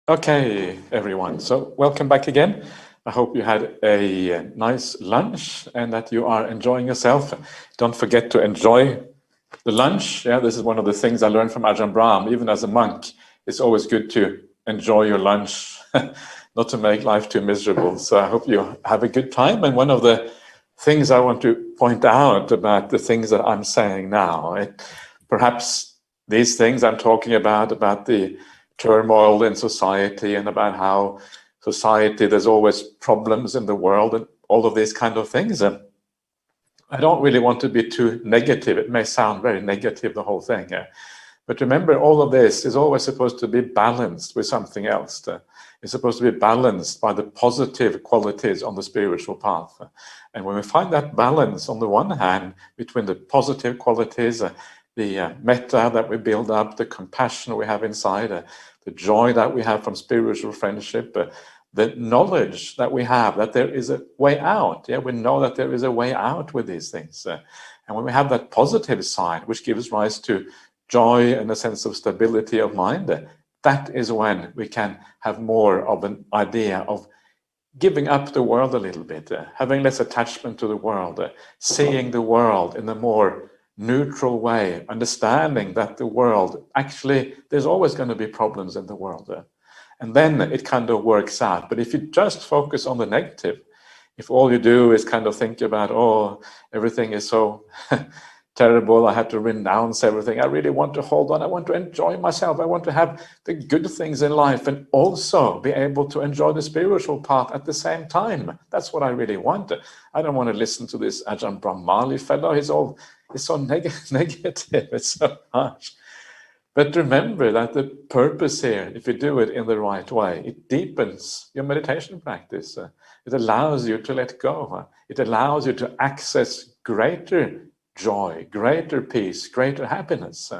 Okay, everyone. So welcome back again. I hope you had a nice lunch and that you are enjoying yourself. Don't forget to enjoy the lunch. Yeah, this is one of the things I learned from Ajahn Brahm. Even as a monk, it's always good to enjoy your lunch, not to make life too miserable. So I hope you have a good time. And one of the things I want to point out about the things that I'm saying now, perhaps these things I'm talking about the turmoil in society and about how society, there's always problems in the world and all of these kind of things. And I don't really want to be too negative. It may sound very negative, the whole thing. But remember, all of this is always supposed to be balanced with something else. It's supposed to be balanced by the positive qualities on the spiritual path. And when we find that balance on the one hand between the positive qualities, the metta that we build up, the compassion we have inside, the joy that we have from spiritual friendship, the knowledge that we have that there is a way out. Yeah, we know that there is a way out with these things. And when we have that positive side, which gives rise to joy and a sense of stability of mind, that is when we can have more of an idea of giving up the world a little bit, having less attachment to the world, seeing the world in a more neutral way, understanding that the world, actually, there's always going to be problems in the world. And then it kind of works out. But if you just focus on the negative, if all you do is kind of think about, oh, everything is so terrible, I have to renounce everything, I really want to hold on, I want to enjoy myself, I want to have the good things in life and also be able to enjoy the spiritual path at the same time. That's what I really want. I don't want to listen to this Ajahn Brahmali fellow. He's so negative, it's so harsh. But remember that the purpose here, if you do it in the right way, it deepens your meditation practice. It allows you to let go. It allows you to access greater joy, greater peace, greater happiness.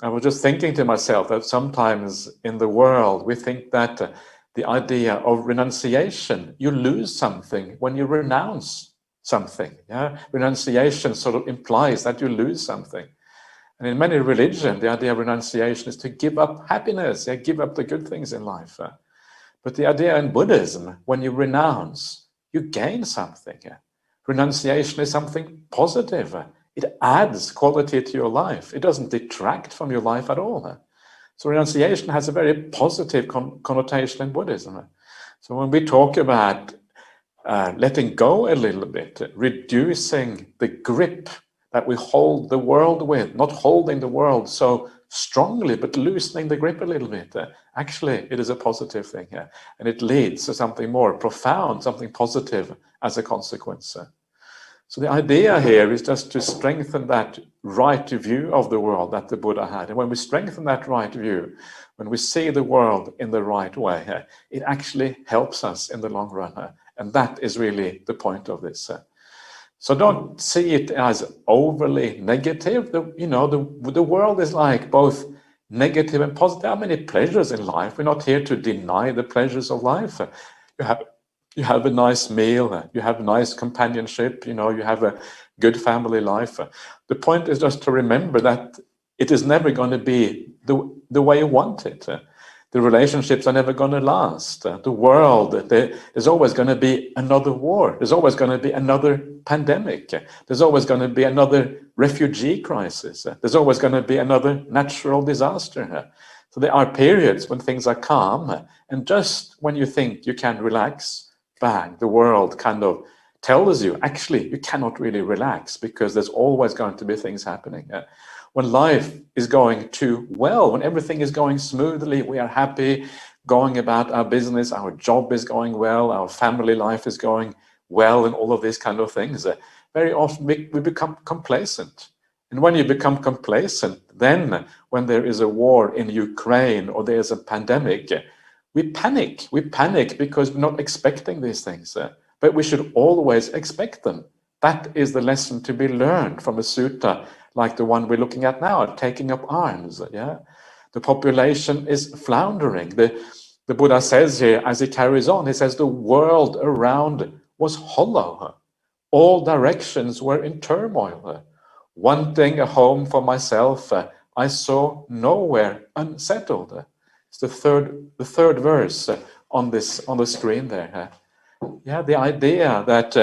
I was just thinking to myself that sometimes in the world we think that the idea of renunciation, you lose something when you renounce something. Yeah? Renunciation sort of implies that you lose something. And in many religions, the idea of renunciation is to give up happiness, give up the good things in life. But the idea in Buddhism, when you renounce, you gain something. Renunciation is something positive. It adds quality to your life. It doesn't detract from your life at all. So renunciation has a very positive connotation in Buddhism. So when we talk about letting go a little bit, reducing the grip that we hold the world with, not holding the world so strongly, but loosening the grip a little bit. Actually, it is a positive thing, and it leads to something more profound, something positive as a consequence. So the idea here is just to strengthen that right view of the world that the Buddha had. And when we strengthen that right view, when we see the world in the right way, it actually helps us in the long run. And that is really the point of this. So don't see it as overly negative. The world is like both negative and positive. There are many pleasures in life. We're not here to deny the pleasures of life. You have a nice meal, you have nice companionship, you have a good family life. The point is just to remember that it is never going to be the way you want it. The relationships are never going to last. The world, there's always going to be another war. There's always going to be another pandemic. There's always going to be another refugee crisis. There's always going to be another natural disaster. So there are periods when things are calm, and just when you think you can relax, bang, the world kind of tells you, actually, you cannot really relax because there's always going to be things happening. When life is going too well, when everything is going smoothly, we are happy, going about our business, our job is going well, our family life is going well, and all of these kind of things. Very often we become complacent. And when you become complacent, then when there is a war in Ukraine or there's a pandemic, we panic. We panic because we're not expecting these things. But we should always expect them. That is the lesson to be learned from a sutta like the one we're looking at now, taking up arms. Yeah, the population is floundering. The Buddha says here, as he carries on, he says the world around was hollow. All directions were in turmoil. Wanting a home for myself, I saw nowhere unsettled. It's the third verse on the screen there. Yeah, the idea that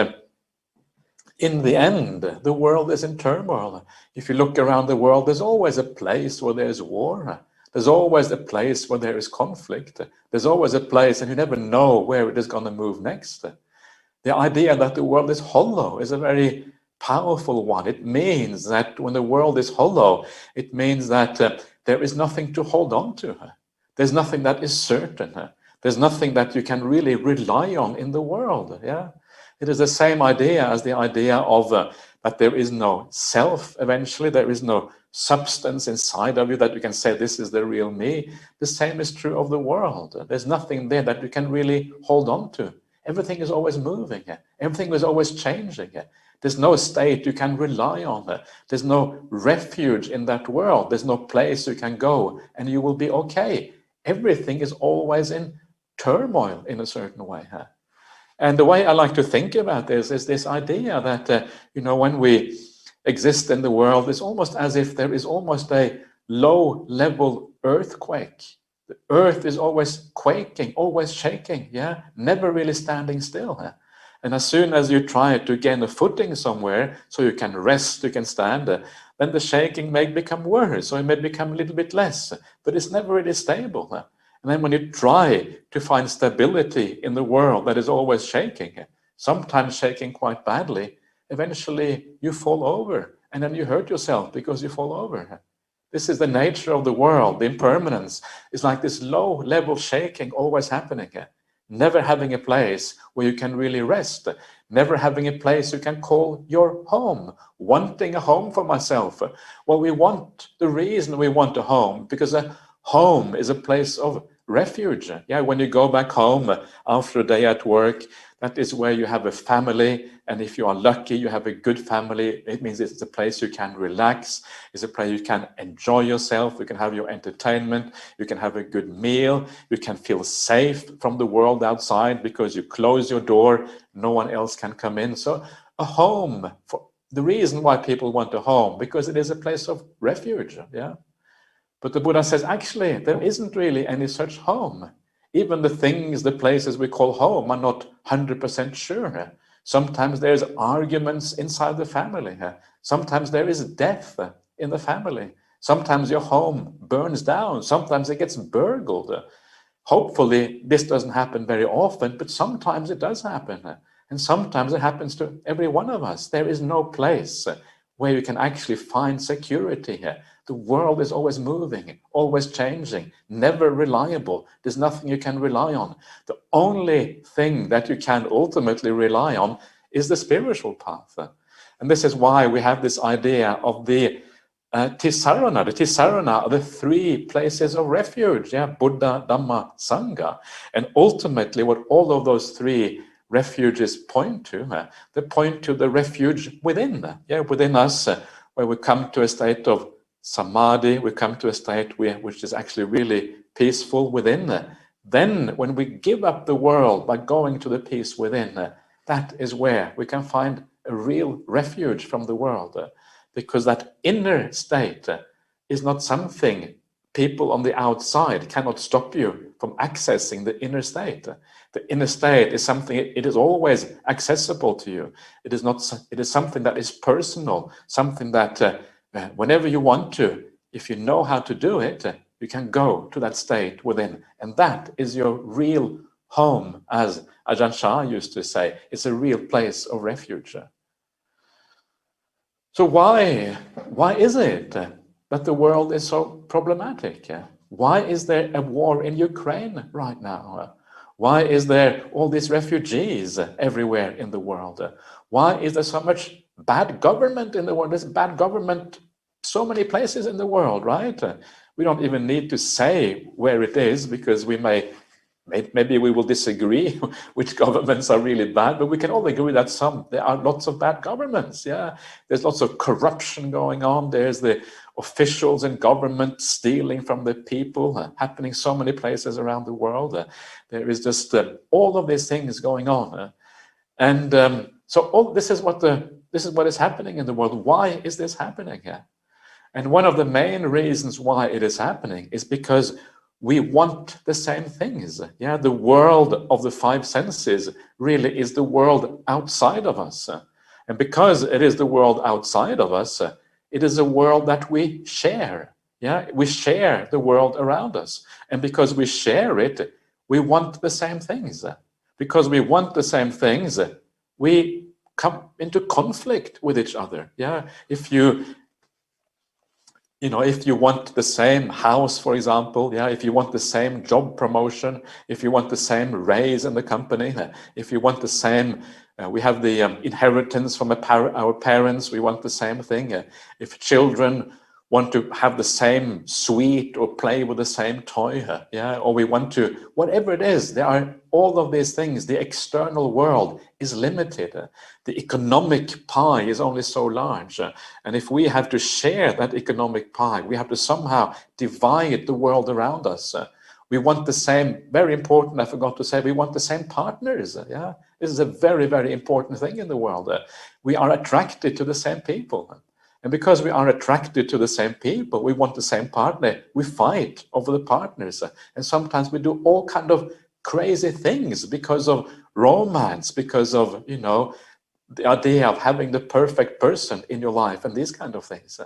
in the end, the world is in turmoil. If you look around the world, there's always a place where there's war. There's always a place where there is conflict. There's always a place, and you never know where it is going to move next. The idea that the world is hollow is a very powerful one. It means that when the world is hollow, it means that there is nothing to hold on to. There's nothing that is certain. There's nothing that you can really rely on in the world. Yeah. It is the same idea as the idea of that there is no self eventually, there is no substance inside of you that you can say this is the real me. The same is true of the world. There's nothing there that you can really hold on to. Everything is always moving. Everything is always changing. There's no state you can rely on. There's no refuge in that world. There's no place you can go and you will be okay. Everything is always in turmoil in a certain way. And the way I like to think about this is this idea that, when we exist in the world, it's almost as if there is almost a low-level earthquake. The earth is always quaking, always shaking, yeah, never really standing still. And as soon as you try to gain a footing somewhere, so you can rest, you can stand, then the shaking may become worse, or it may become a little bit less, but it's never really stable. And then when you try to find stability in the world that is always shaking, sometimes shaking quite badly, eventually you fall over and then you hurt yourself because you fall over. This is the nature of the world. The impermanence is like this low level shaking always happening. Never having a place where you can really rest. Never having a place you can call your home. Wanting a home for myself. Well, the reason we want a home, because a home is a place of refuge. Yeah, when you go back home after a day at work, that is where you have a family, and if you are lucky, you have a good family. It means it's a place you can relax, it's a place you can enjoy yourself, you can have your entertainment, you can have a good meal, you can feel safe from the world outside because you close your door, no one else can come in. So a home, the reason why people want a home, because it is a place of refuge. Yeah. But the Buddha says, actually, there isn't really any such home. Even the places we call home are not 100% sure. Sometimes there's arguments inside the family. Sometimes there is death in the family. Sometimes your home burns down. Sometimes it gets burgled. Hopefully, this doesn't happen very often, but sometimes it does happen. And sometimes it happens to every one of us. There is no place where you can actually find security here. The world is always moving, always changing, never reliable. There's nothing you can rely on. The only thing that you can ultimately rely on is the spiritual path. And this is why we have this idea of the Tisarana. The Tisarana are the three places of refuge, yeah, Buddha, Dhamma, Sangha. And ultimately what all of those three refuges point to, they point to the refuge within, within us, where we come to a state of samadhi, we come to a state which is actually really peaceful within. Then when we give up the world by going to the peace within, that is where we can find a real refuge from the world, because that inner state is not something people on the outside cannot stop you from accessing the inner state. The inner state is something, it is always accessible to you. It is something that is personal, something that whenever you want to, if you know how to do it, you can go to that state within. And that is your real home, as Ajahn Chah used to say. It's a real place of refuge. So why is it that the world is so problematic? Why is there a war in Ukraine right now? Why is there all these refugees everywhere in the world? Why is there so much bad government in the world? There's bad government so many places in the world, right? We don't even need to say where it is, because maybe we will disagree which governments are really bad, but we can all agree that there are lots of bad governments. Yeah, there's lots of corruption going on. There's the officials in government stealing from the people, happening so many places around the world. There is just all of these things going on, and so this is what is happening in the world. Why is this happening? And one of the main reasons why it is happening is because we want the same things. Yeah, the world of the five senses really is the world outside of us. And because it is the world outside of us, it is a world that we share. Yeah, we share the world around us. And because we share it, we want the same things. Because we want the same things, we come into conflict with each other. Yeah, if you want the same house, for example, yeah, if you want the same job promotion, if you want the same raise in the company, if you want the same, we have the inheritance from our parents, we want the same thing. If children want to have the same sweet or play with the same toy, yeah, or we want to, whatever it is, there are all of these things. The external world is limited. The economic pie is only so large. And if we have to share that economic pie, we have to somehow divide the world around us. We want the same, very important, I forgot to say, we want the same partners. Yeah, this is a very, very important thing in the world. We are attracted to the same people. And because we are attracted to the same people, we want the same partner, we fight over the partners. And sometimes we do all kind of crazy things because of romance, because of, the idea of having the perfect person in your life and these kind of things.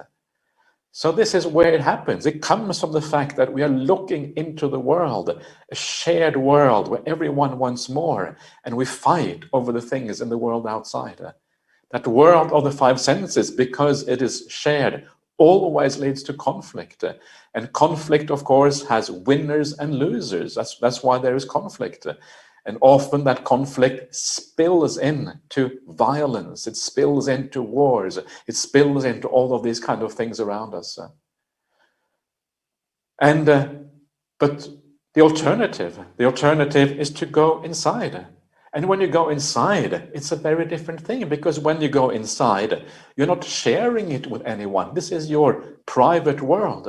So this is where it happens. It comes from the fact that we are looking into the world, a shared world where everyone wants more, and we fight over the things in the world outside. That world of the five senses, because it is shared, always leads to conflict. And conflict, of course, has winners and losers. That's why there is conflict. And often that conflict spills into violence, it spills into wars, it spills into all of these kind of things around us. But the alternative is to go inside. And when you go inside, it's a very different thing, because when you go inside, you're not sharing it with anyone. This is your private world.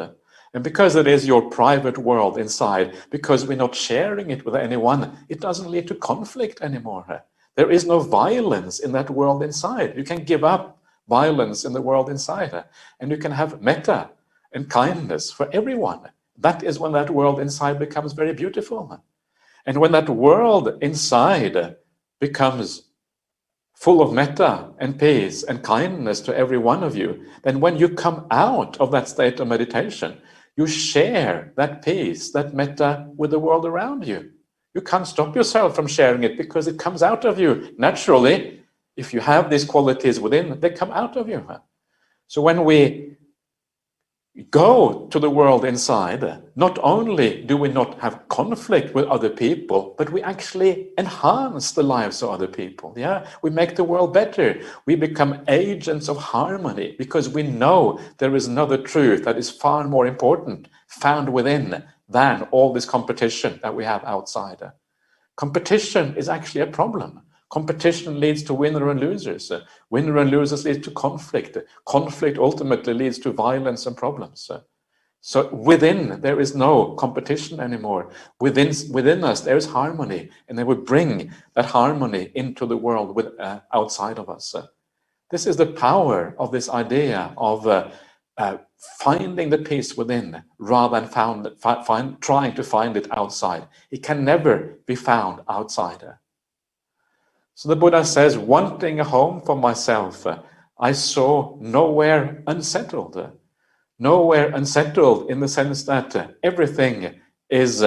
And because it is your private world inside, because we're not sharing it with anyone, it doesn't lead to conflict anymore. There is no violence in that world inside. You can give up violence in the world inside, and you can have metta and kindness for everyone. That is when that world inside becomes very beautiful. And when that world inside becomes full of metta and peace and kindness to every one of you, then when you come out of that state of meditation, you share that peace, that metta with the world around you. You can't stop yourself from sharing it because it comes out of you naturally. If you have these qualities within, they come out of you. So when we go to the world inside, not only do we not have conflict with other people, but we actually enhance the lives of other people. Yeah, we make the world better. We become agents of harmony because we know there is another truth that is far more important found within than all this competition that we have outside. Competition is actually a problem. Competition leads to winner and losers. Winner and losers lead to conflict. Conflict ultimately leads to violence and problems. So within, there is no competition anymore. Within us, there is harmony, and then we bring that harmony into the world outside of us. This is the power of this idea of finding the peace within rather than trying to find it outside. It can never be found outside. So the Buddha says, wanting a home for myself, I saw nowhere unsettled. Nowhere unsettled in the sense that everything is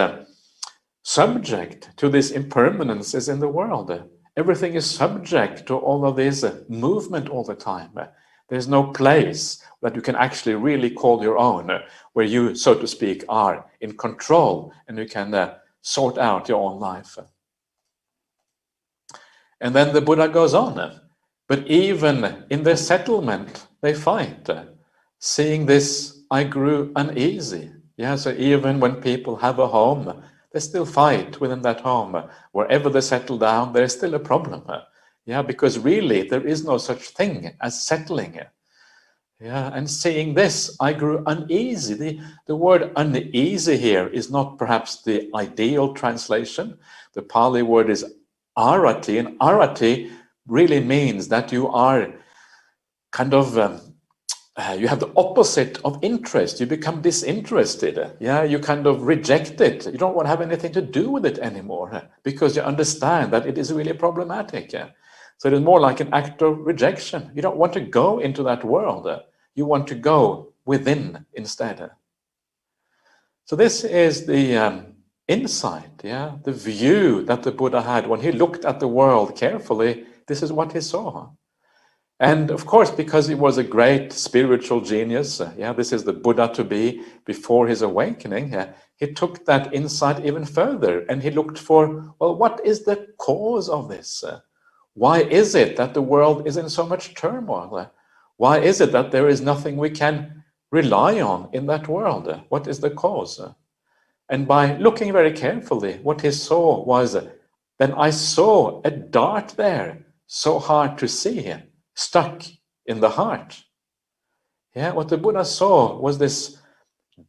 subject to these impermanences in the world. Everything is subject to all of this movement all the time. There's no place that you can actually really call your own, where you, so to speak, are in control and you can sort out your own life. And then the Buddha goes on, but even in their settlement, they fight. Seeing this, I grew uneasy. Yeah, so even when people have a home, they still fight within that home. Wherever they settle down, there is still a problem. Yeah, because really there is no such thing as settling. Yeah, and seeing this, I grew uneasy. The word uneasy here is not perhaps the ideal translation. The Pali word is arati, and arati really means that you are kind of you have the opposite of interest. You become disinterested. Yeah, you kind of reject it. You don't want to have anything to do with it anymore because you understand that it is really problematic. Yeah? So it is more like an act of rejection. You don't want to go into that world. You want to go within instead. So this is the insight, yeah, the view that the Buddha had when he looked at the world carefully. This is what he saw. And of course, because he was a great spiritual genius, yeah, this is the Buddha to be before his awakening, he took that insight even further and he looked for, well, what is the cause of this? Why is it that the world is in so much turmoil? Why is it that there is nothing we can rely on in that world? What is the cause? And by looking very carefully, what he saw was, then I saw a dart there, so hard to see, stuck in the heart. Yeah, what the Buddha saw was this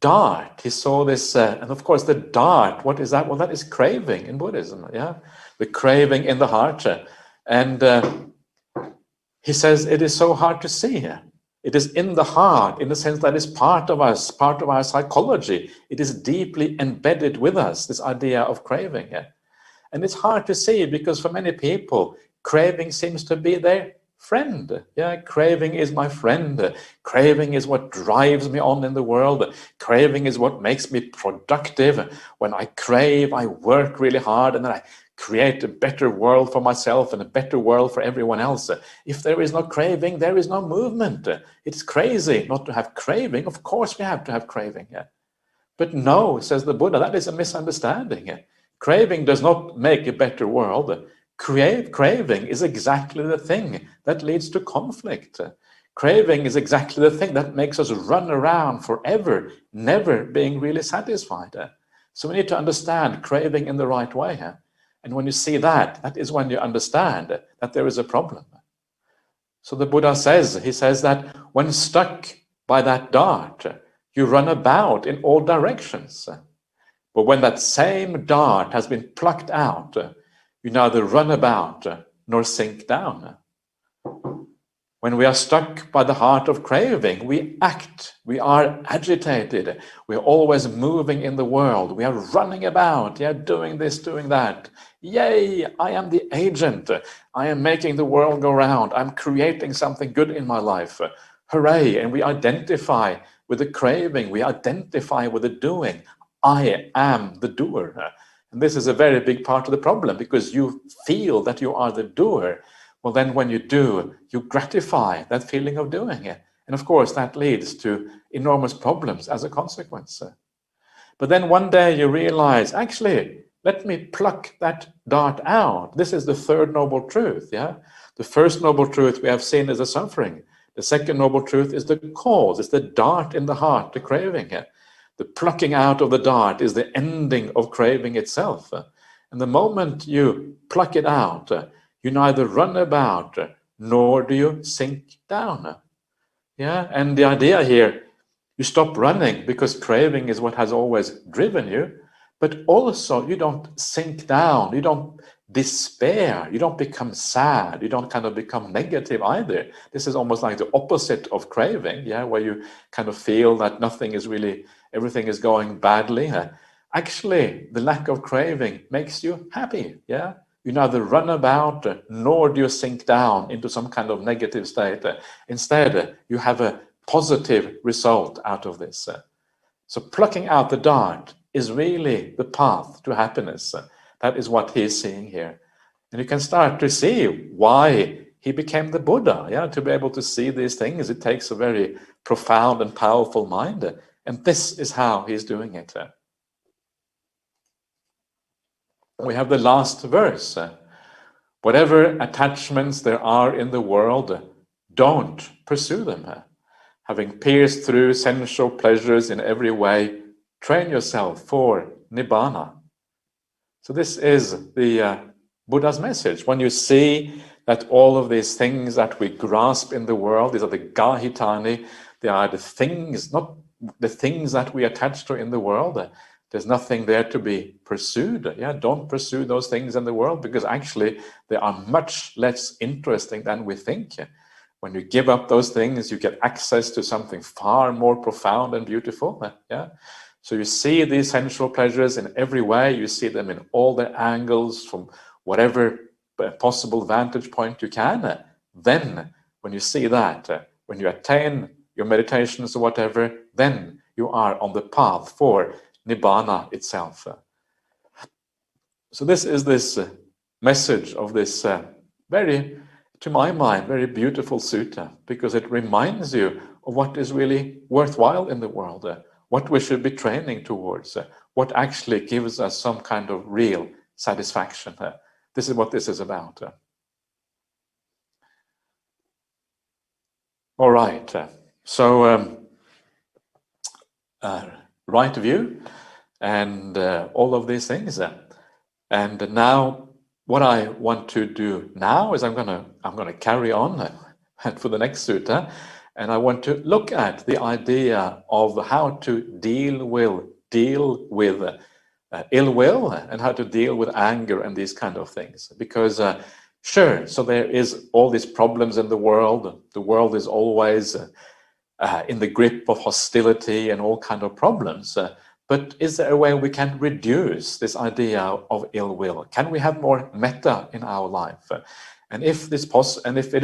dart. He saw this, and of course the dart, what is that? Well, that is craving in Buddhism, yeah? The craving in the heart. And he says it is so hard to see. It is in the heart, in the sense that it's part of us, part of our psychology. It is deeply embedded with us, this idea of craving. And it's hard to see because for many people, craving seems to be their friend. Yeah, craving is my friend. Craving is what drives me on in the world. Craving is what makes me productive. When I crave, I work really hard and then I create a better world for myself and a better world for everyone else. If there is no craving, there is no movement. It's crazy not to have craving. Of course we have to have craving. But no, says the Buddha, that is a misunderstanding. Craving does not make a better world. Craving is exactly the thing that leads to conflict. Craving is exactly the thing that makes us run around forever, never being really satisfied. So we need to understand craving in the right way. And when you see that, that is when you understand that there is a problem. So the Buddha says, he says that when stuck by that dart, you run about in all directions. But when that same dart has been plucked out, you neither run about nor sink down. When we are stuck by the heart of craving, we act, we are agitated, we are always moving in the world, we are running about, yeah, doing this, doing that. Yay, I am the agent, I am making the world go round, I'm creating something good in my life. Hooray, and we identify with the craving, we identify with the doing. I am the doer. And this is a very big part of the problem because you feel that you are the doer. Well, then when you do, you gratify that feeling of doing it. And of course, that leads to enormous problems as a consequence. But then one day you realize, actually, let me pluck that dart out. This is the third noble truth, yeah? The first noble truth we have seen is the suffering. The second noble truth is the cause. It's the dart in the heart, the craving. The plucking out of the dart is the ending of craving itself. And the moment you pluck it out, you neither run about nor do you sink down. Yeah, and the idea here, you stop running because craving is what has always driven you, but also you don't sink down, you don't despair, you don't become sad, you don't kind of become negative either. This is almost like the opposite of craving, yeah, where you kind of feel that nothing is really, everything is going badly. Actually, the lack of craving makes you happy, yeah. You neither run about nor do you sink down into some kind of negative state. Instead, you have a positive result out of this. So plucking out the dart is really the path to happiness. That is what he is seeing here. And you can start to see why he became the Buddha. Yeah, to be able to see these things, it takes a very profound and powerful mind. And this is how he's doing it. We have the last verse. Whatever attachments there are in the world, don't pursue them. Having pierced through sensual pleasures in every way, train yourself for Nibbana. So this is the Buddha's message. When you see that all of these things that we grasp in the world, these are the gahitani, they are the things, not the things that we attach to in the world. There's nothing there to be pursued. Yeah, don't pursue those things in the world because actually they are much less interesting than we think. When you give up those things, you get access to something far more profound and beautiful. Yeah. So you see these sensual pleasures in every way. You see them in all their angles from whatever possible vantage point you can. Then, when you see that, when you attain your meditations or whatever, then you are on the path for Nibbana itself. So this is this message of this very, to my mind, very beautiful sutta, because it reminds you of what is really worthwhile in the world, what we should be training towards, what actually gives us some kind of real satisfaction. This is what this is about. All right, so right view and all of these things. And now what I want to do now is I'm gonna carry on for the next sutta, and I want to look at the idea of how to deal with ill will and how to deal with anger and these kind of things. Because sure, so there is all these problems in the world. The world is always in the grip of hostility and all kind of problems. But is there a way we can reduce this idea of ill will? Can we have more metta in our life? And if it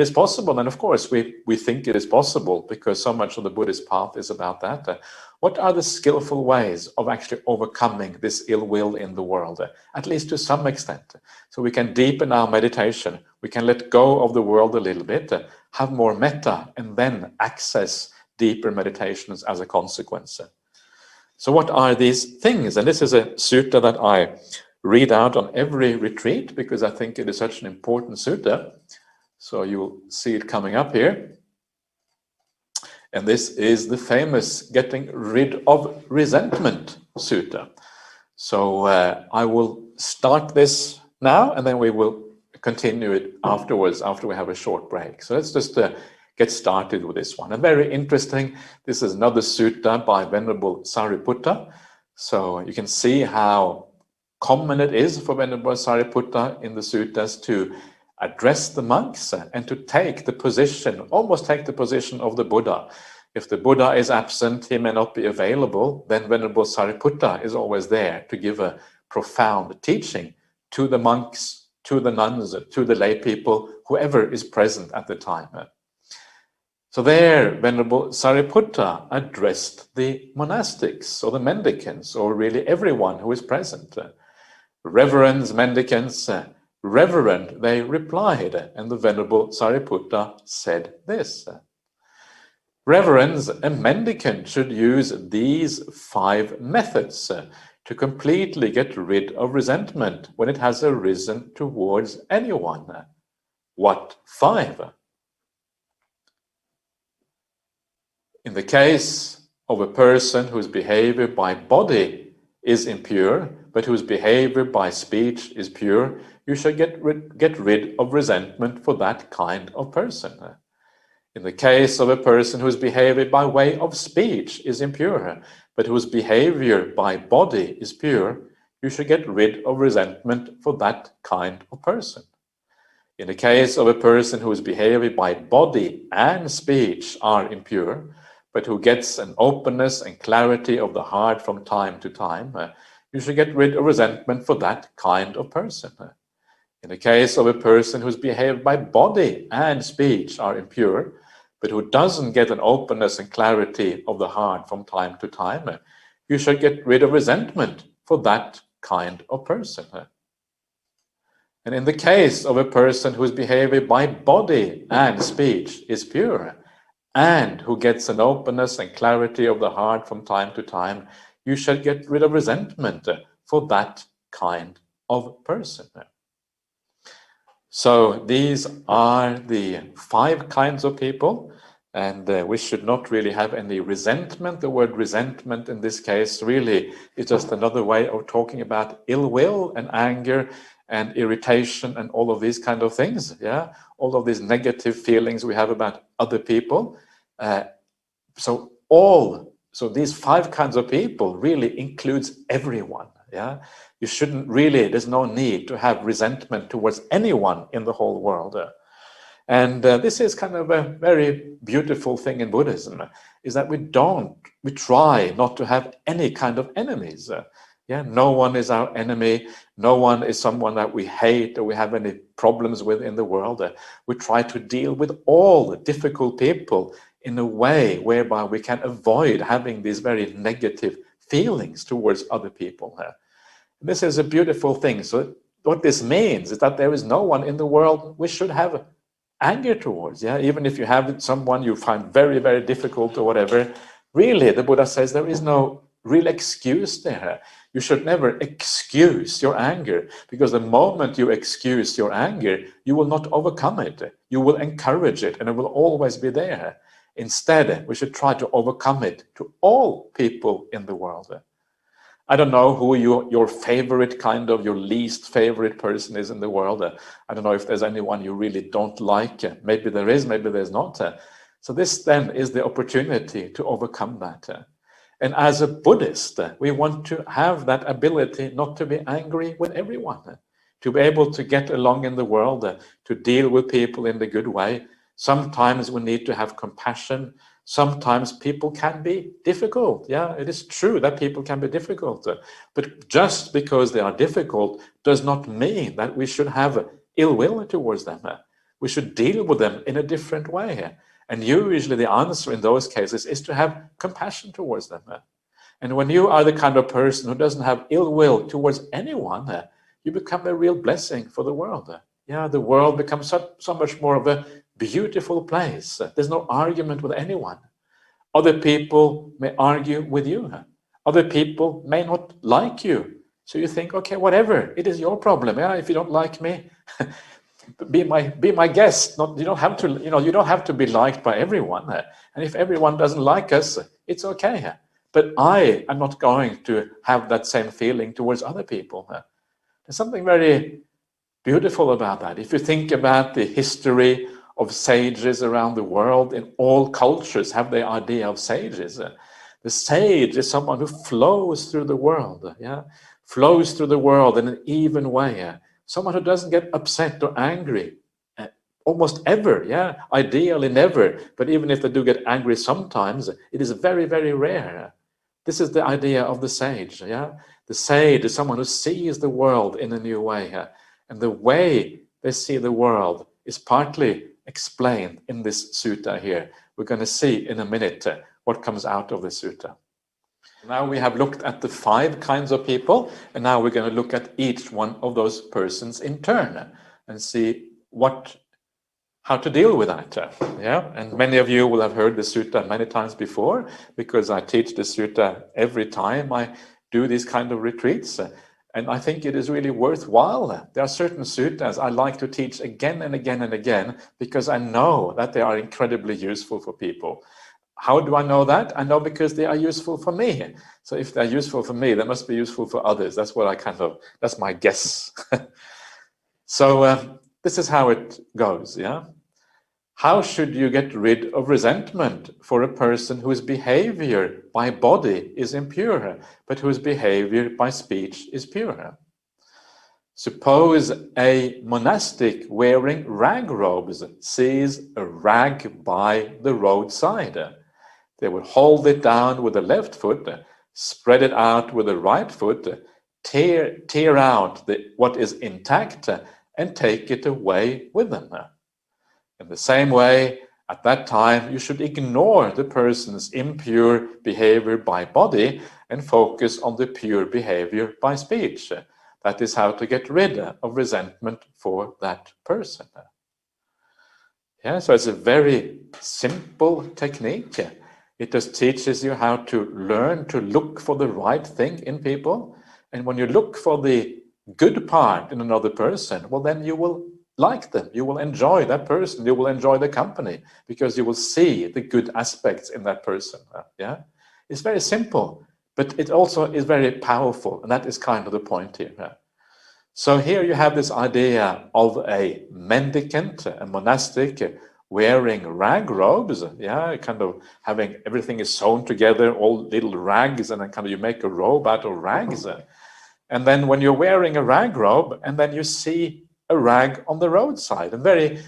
is possible, and of course we think it is possible because so much of the Buddhist path is about that. What are the skillful ways of actually overcoming this ill will in the world, at least to some extent? So we can deepen our meditation, we can let go of the world a little bit, have more metta, and then access deeper meditations as a consequence. So what are these things? And this is a sutta that I read out on every retreat because I think it is such an important sutta. So you'll see it coming up here. And this is the famous getting rid of resentment sutta. So I will start this now, and then we will continue it afterwards, after we have a short break. So let's just get started with this one. And very interesting, this is another sutta by Venerable Sariputta. So you can see how common it is for Venerable Sariputta in the suttas to address the monks and to take the position, almost take the position of the Buddha. If the Buddha is absent, he may not be available, then Venerable Sariputta is always there to give a profound teaching to the monks, to the nuns, to the lay people, whoever is present at the time. So there, Venerable Sariputta addressed the monastics or the mendicants, or really everyone who is present. Reverends, mendicants, reverend, they replied, and the Venerable Sariputta said this. Reverends, a mendicant should use these 5 methods to completely get rid of resentment when it has arisen towards anyone. What 5? In the case of a person whose behavior by body is impure, but whose behavior by speech is pure, you shall get rid of resentment for that kind of person. In the case of a person whose behavior by way of speech is impure, but whose behavior by body is pure, you should get rid of resentment for that kind of person. In the case of a person whose behavior by body and speech are impure, but who gets an openness and clarity of the heart from time to time, you should get rid of resentment for that kind of person. In the case of a person whose behavior by body and speech are impure, but who doesn't get an openness and clarity of the heart from time to time, you should get rid of resentment for that kind of person. And in the case of a person whose behavior by body and speech is pure, and who gets an openness and clarity of the heart from time to time, you shall get rid of resentment for that kind of person. So these are the 5 kinds of people, and we should not really have any resentment. The word resentment in this case really is just another way of talking about ill will and anger and irritation and all of these kind of things. Yeah, all of these negative feelings we have about other people. So these 5 kinds of people really includes everyone. Yeah, you shouldn't really, there's no need to have resentment towards anyone in the whole world. And this is kind of a very beautiful thing in Buddhism, is that we try not to have any kind of enemies. Yeah, no one is our enemy. No one is someone that we hate or we have any problems with in the world. We try to deal with all the difficult people in a way whereby we can avoid having these very negative feelings towards other people. This is a beautiful thing. So what this means is that there is no one in the world we should have anger towards. Yeah, even if you have someone you find very, very difficult or whatever, really, the Buddha says there is no real excuse there. You should never excuse your anger, because the moment you excuse your anger, you will not overcome it. You will encourage it, and it will always be there. Instead, we should try to overcome it to all people in the world. I don't know who your favorite kind of, your least favorite person is in the world. I don't know if there's anyone you really don't like. Maybe there is, maybe there's not. So this then is the opportunity to overcome that. And as a Buddhist, we want to have that ability not to be angry with everyone, to be able to get along in the world, to deal with people in the good way. Sometimes we need to have compassion. Sometimes people can be difficult. Yeah, it is true that people can be difficult. But just because they are difficult does not mean that we should have ill will towards them. We should deal with them in a different way. And usually the answer in those cases is to have compassion towards them. And when you are the kind of person who doesn't have ill will towards anyone, you become a real blessing for the world. Yeah, the world becomes so much more of a beautiful place. There's no argument with anyone. Other people may argue with you. Other people may not like you. So you think, okay, whatever, it is your problem. Yeah, if you don't like me, be my guest. You don't have to, you don't have to be liked by everyone. And if everyone doesn't like us, it's okay. But I am not going to have that same feeling towards other people. There's something very beautiful about that. If you think about the history of sages around the world, in all cultures have the idea of sages. The sage is someone who flows through the world, flows through the world in an even way. Someone who doesn't get upset or angry almost ever, ideally never. But even if they do get angry sometimes, it is very, very rare. This is the idea of the sage. The sage is someone who sees the world in a new way. And the way they see the world is partly explained in this sutta here. We're going to see in a minute what comes out of the sutta. Now we have looked at the 5 kinds of people, and now we're going to look at each one of those persons in turn and see how to deal with that. And many of you will have heard the sutta many times before, because I teach the sutta every time I do these kind of retreats. And I think it is really worthwhile. There are certain suttas I like to teach again and again and again, because I know that they are incredibly useful for people. How do I know that? I know because they are useful for me. So if they're useful for me, they must be useful for others. That's what that's my guess. So this is how it goes, How should you get rid of resentment for a person whose behavior by body is impure, but whose behavior by speech is pure? Suppose a monastic wearing rag robes sees a rag by the roadside. They would hold it down with the left foot, spread it out with the right foot, tear out what is intact, and take it away with them. In the same way, at that time, you should ignore the person's impure behavior by body and focus on the pure behavior by speech. That is how to get rid of resentment for that person. So it's a very simple technique. It just teaches you how to learn to look for the right thing in people. And when you look for the good part in another person, well, then you will like them. You will enjoy that person. You will enjoy the company, because you will see the good aspects in that person. It's very simple, but it also is very powerful. And that is kind of the point here. So here you have this idea of a mendicant, a monastic, wearing rag robes, kind of having everything is sewn together, all little rags, and then kind of you make a robe out of rags. And then when you're wearing a rag robe, and then you see a rag on the roadside, and very,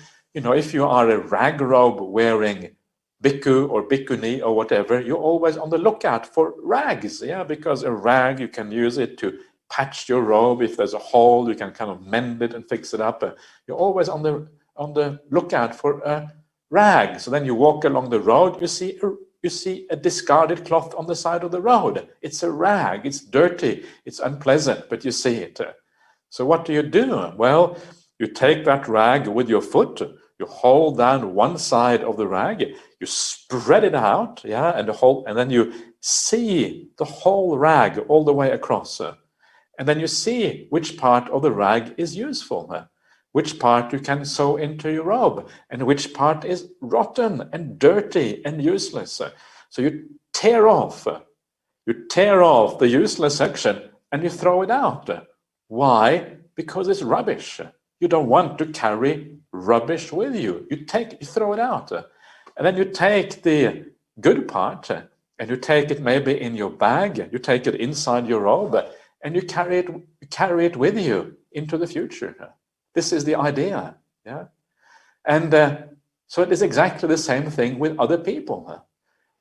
if you are a rag robe wearing bhikkhu or bhikkhuni or whatever, you're always on the lookout for rags, because a rag, you can use it to patch your robe. If there's a hole, you can kind of mend it and fix it up. You're always on the lookout for a rag. So then you walk along the road, you see a discarded cloth on the side of the road. It's a rag, it's dirty, it's unpleasant, but you see it. So what do? Well, you take that rag with your foot, you hold down one side of the rag, you spread it out, and then you see the whole rag all the way across. And then you see which part of the rag is useful, which part you can sew into your robe, and which part is rotten and dirty and useless. So you tear off the useless section and you throw it out. Why? Because it's rubbish. You don't want to carry rubbish with you. You throw it out. And then you take the good part and you take it maybe in your bag, you take it inside your robe, and you carry it with you into the future. This is the idea. And so it is exactly the same thing with other people.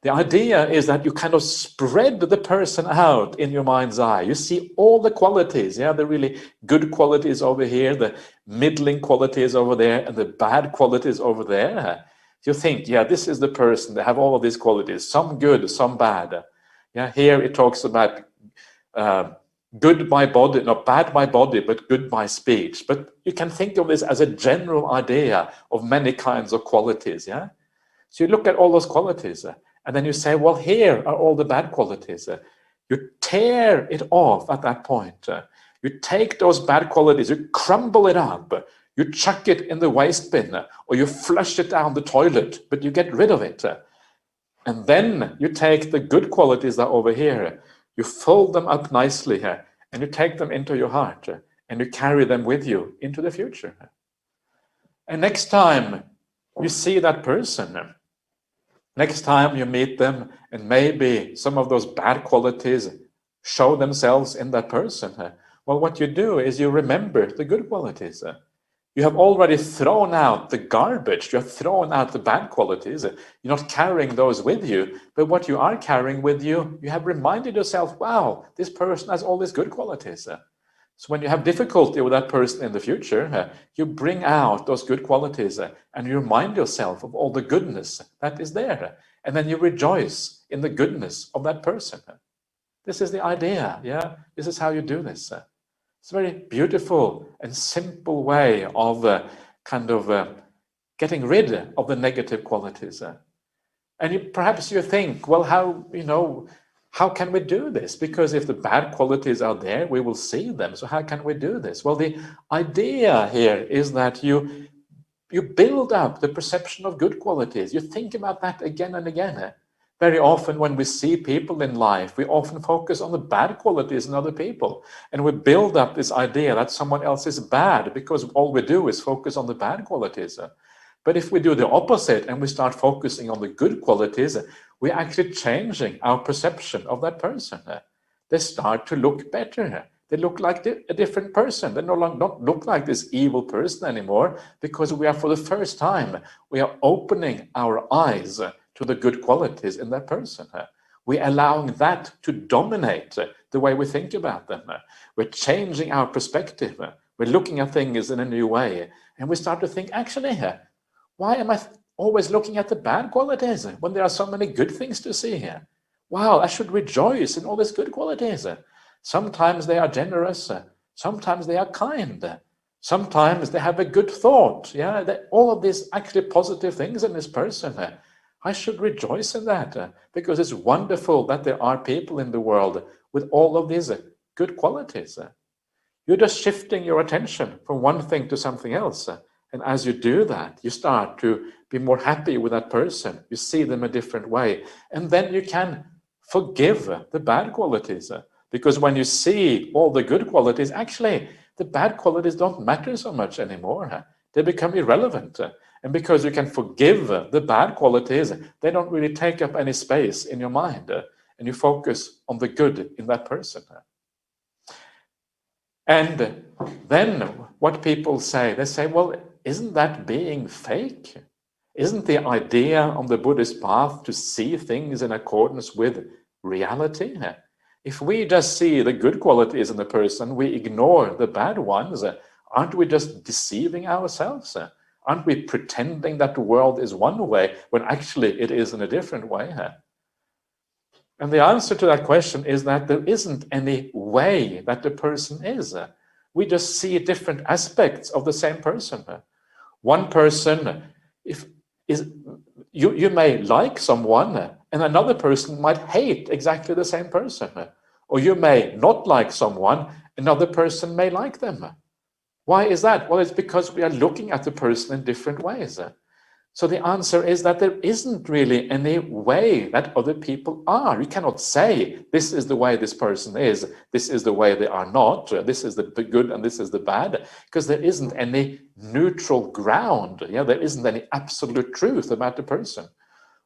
The idea is that you kind of spread the person out in your mind's eye. You see all the qualities, the really good qualities over here, the middling qualities over there, and the bad qualities over there. You think, this is the person. They have all of these qualities, some good, some bad. Here it talks about good by body, not bad by body, but good by speech. But you can think of this as a general idea of many kinds of qualities. So you look at all those qualities. And then you say, well, here are all the bad qualities. You tear it off at that point. You take those bad qualities, you crumble it up, you chuck it in the waste bin, or you flush it down the toilet, but you get rid of it. And then you take the good qualities that are over here, you fold them up nicely here, and you take them into your heart, and you carry them with you into the future. And next time you see that person, next time you meet them, and maybe some of those bad qualities show themselves in that person, well, what you do is you remember the good qualities. You have already thrown out the garbage, you have thrown out the bad qualities. You're not carrying those with you, but what you are carrying with you, you have reminded yourself, wow, this person has all these good qualities. So when you have difficulty with that person in the future, you bring out those good qualities and you remind yourself of all the goodness that is there. And then you rejoice in the goodness of that person. This is the idea, This is how you do this. It's a very beautiful and simple way of getting rid of the negative qualities. And perhaps you think, well, how can we do this? Because if the bad qualities are there, we will see them. So how can we do this? Well, the idea here is that you build up the perception of good qualities. You think about that again and again. Very often when we see people in life, we often focus on the bad qualities in other people. And we build up this idea that someone else is bad because all we do is focus on the bad qualities. But if we do the opposite and we start focusing on the good qualities, we're actually changing our perception of that person. They start to look better. They look like a different person. They no longer don't look like this evil person anymore, because we are, for the first time, we are opening our eyes to the good qualities in that person. We're allowing that to dominate the way we think about them. We're changing our perspective. We're looking at things in a new way. And we start to think, actually, why am I always looking at the bad qualities when there are so many good things to see here? Wow, I should rejoice in all these good qualities. Sometimes they are generous. Sometimes they are kind. Sometimes they have a good thought. All of these actually positive things in this person. I should rejoice in that because it's wonderful that there are people in the world with all of these good qualities. You're just shifting your attention from one thing to something else. And as you do that, you start to be more happy with that person. You see them a different way. And then you can forgive the bad qualities. Because when you see all the good qualities, actually, the bad qualities don't matter so much anymore. They become irrelevant. And because you can forgive the bad qualities, they don't really take up any space in your mind. And you focus on the good in that person. And then what people say, they say, well, isn't that being fake? Isn't the idea on the Buddhist path to see things in accordance with reality? If we just see the good qualities in the person, we ignore the bad ones, aren't we just deceiving ourselves? Aren't we pretending that the world is one way when actually it is in a different way? And the answer to that question is that there isn't any way that the person is. We just see different aspects of the same person. One person, you may like someone, and another person might hate exactly the same person. Or you may not like someone, another person may like them. Why is that? Well, it's because we are looking at the person in different ways. So the answer is that there isn't really any way that other people are. You cannot say, this is the way this person is, this is the way they are not, this is the good and this is the bad, because there isn't any neutral ground. There isn't any absolute truth about the person.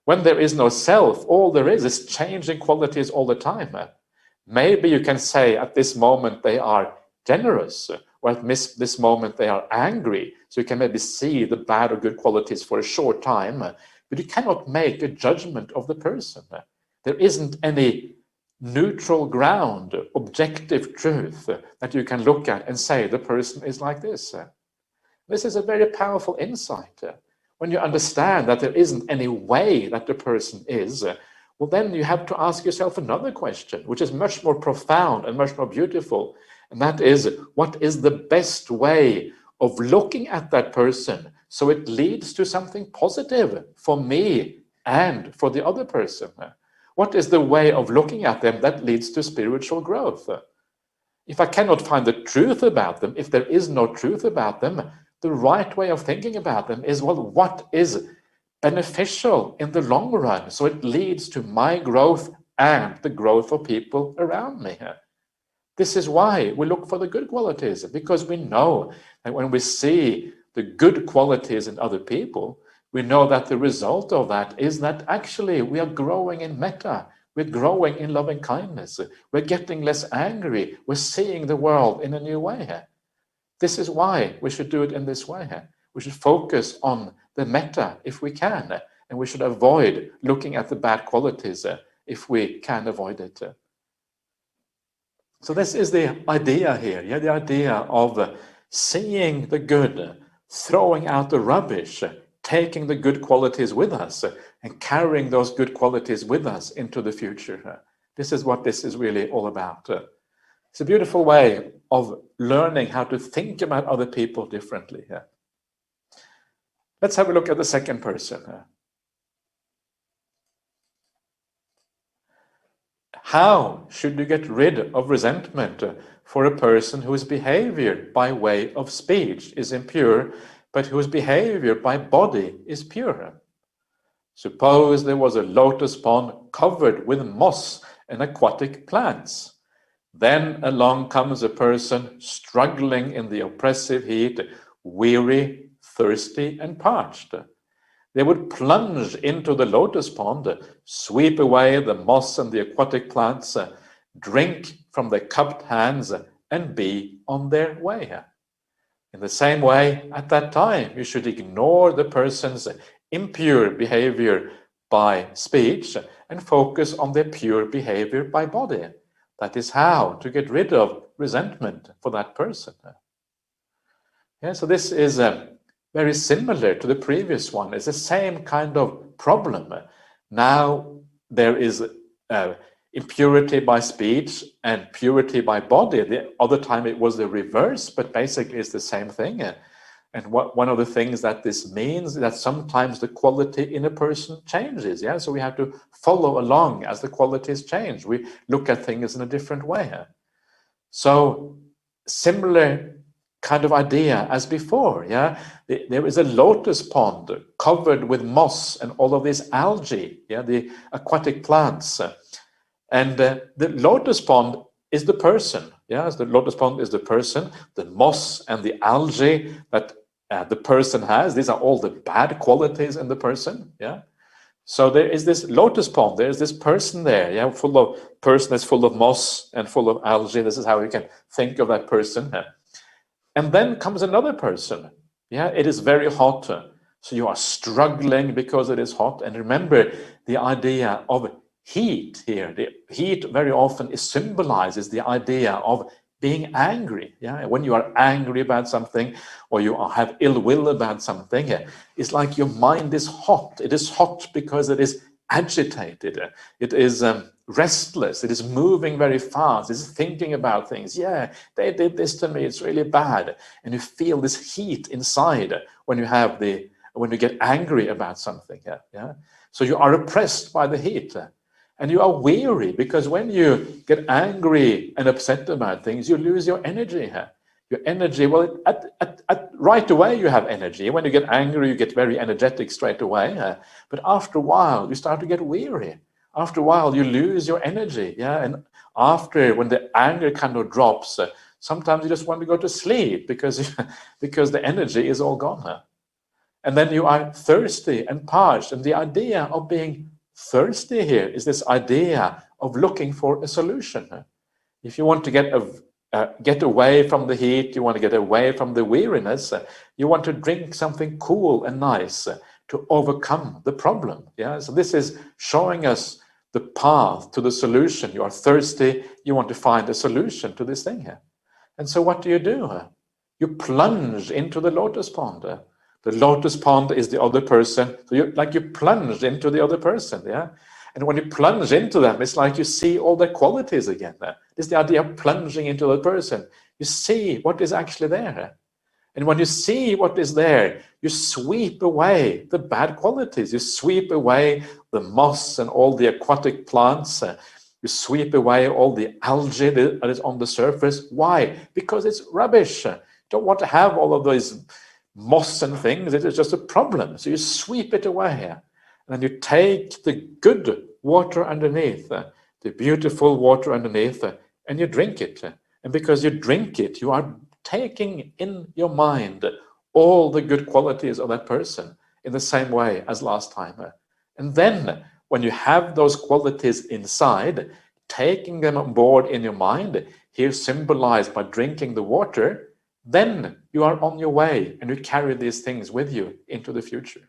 When there is no self, all there is changing qualities all the time. Maybe you can say at this moment they are generous, or at this moment they are angry. So you can maybe see the bad or good qualities for a short time, but you cannot make a judgment of the person. There isn't any neutral ground, objective truth that you can look at and say the person is like this. This is a very powerful insight. When you understand that there isn't any way that the person is, well, then you have to ask yourself another question, which is much more profound and much more beautiful. And that is, what is the best way of looking at that person so it leads to something positive for me and for the other person? What is the way of looking at them that leads to spiritual growth? If I cannot find the truth about them, if there is no truth about them, the right way of thinking about them is, well, what is beneficial in the long run so it leads to my growth and the growth of people around me? This is why we look for the good qualities, because we know that when we see the good qualities in other people, we know that the result of that is that actually we are growing in metta, we're growing in loving kindness, we're getting less angry, we're seeing the world in a new way. This is why we should do it in this way. We should focus on the metta if we can, and we should avoid looking at the bad qualities if we can avoid it. So this is the idea here, the idea of seeing the good, throwing out the rubbish, taking the good qualities with us, and carrying those good qualities with us into the future. This is what this is really all about. It's a beautiful way of learning how to think about other people differently. Let's have a look at the second person. How should you get rid of resentment for a person whose behavior by way of speech is impure, but whose behavior by body is pure? Suppose there was a lotus pond covered with moss and aquatic plants. Then along comes a person struggling in the oppressive heat, weary, thirsty, and parched. They would plunge into the lotus pond, sweep away the moss and the aquatic plants, drink from their cupped hands, and be on their way. In the same way, at that time, you should ignore the person's impure behavior by speech and focus on their pure behavior by body. That is how to get rid of resentment for that person. So this is very similar to the previous one. It's the same kind of problem. Now there is impurity by speech and purity by body. The other time it was the reverse, but basically it's the same thing. And one of the things that this means is that sometimes the quality in a person changes. So we have to follow along as the qualities change. We look at things in a different way. So similar kind of idea as before. There is a lotus pond covered with moss and all of this algae, the aquatic plants, and the lotus pond is the person. The lotus pond is the person. The moss and the algae that the person has, these are all the bad qualities in the person. So there is this lotus pond, there is this person there, person is full of moss and full of algae. This is how you can think of that person. And then comes another person Yeah, it is very hot. So you are struggling because it is hot. And remember the idea of heat here. The heat very often symbolizes the idea of being angry. Yeah, when you are angry about something or you have ill will about something, it's like your mind is hot. It is hot because it is agitated. It is restless. It is moving very fast. It's thinking about things. Yeah, they did this to me. It's really bad. And you feel this heat inside when you get angry about something. Yeah. So you are oppressed by the heat. And you are weary because when you get angry and upset about things, you lose your energy. Your energy, well, right away you have energy. When you get angry, you get very energetic straight away. But after a while, you start to get weary. After a while, you lose your energy. Yeah, and after, when the anger kind of drops, sometimes you just want to go to sleep because because the energy is all gone. And then you are thirsty and parched. And the idea of being thirsty here is this idea of looking for a solution. If you want to get away from the heat, you want to get away from the weariness, you want to drink something cool and nice to overcome the problem. Yeah, so this is showing us the path to the solution. You are thirsty, you want to find a solution to this thing here. And so what do? You plunge into the lotus pond. The lotus pond is the other person. So you plunge into the other person. Yeah. And when you plunge into them, it's like you see all their qualities again. It's the idea of plunging into the person. You see what is actually there. And when you see what is there, you sweep away the bad qualities. You sweep away the moss and all the aquatic plants. You sweep away all the algae that is on the surface. Why? Because it's rubbish. You don't want to have all of those moss and things. It is just a problem. So you sweep it away. And then you take the good water underneath, the beautiful water underneath, and you drink it. And because you drink it, you are taking in your mind all the good qualities of that person in the same way as last time. And then when you have those qualities inside, taking them on board in your mind, here symbolized by drinking the water, then you are on your way and you carry these things with you into the future.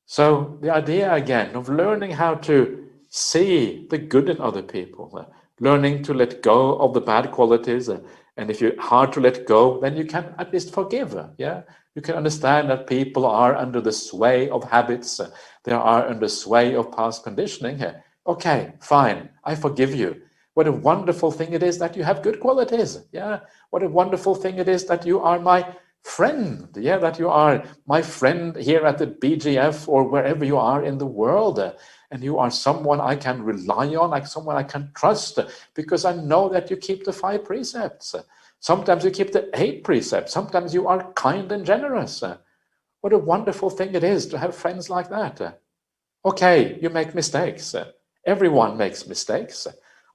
So the idea again of learning how to see the good in other people, learning to let go of the bad qualities, and if you're hard to let go, then you can at least forgive. Yeah, you can understand that people are under the sway of habits, they are under the sway of past conditioning. Okay, fine, I forgive you. What a wonderful thing it is that you have good qualities. Yeah, what a wonderful thing it is that you are my friend. Yeah, that you are my friend here at the BGF or wherever you are in the world. And you are someone I can rely on, like someone I can trust, because I know that you keep the 5 precepts. Sometimes you keep the 8 precepts. Sometimes you are kind and generous. What a wonderful thing it is to have friends like that. Okay, you make mistakes. Everyone makes mistakes.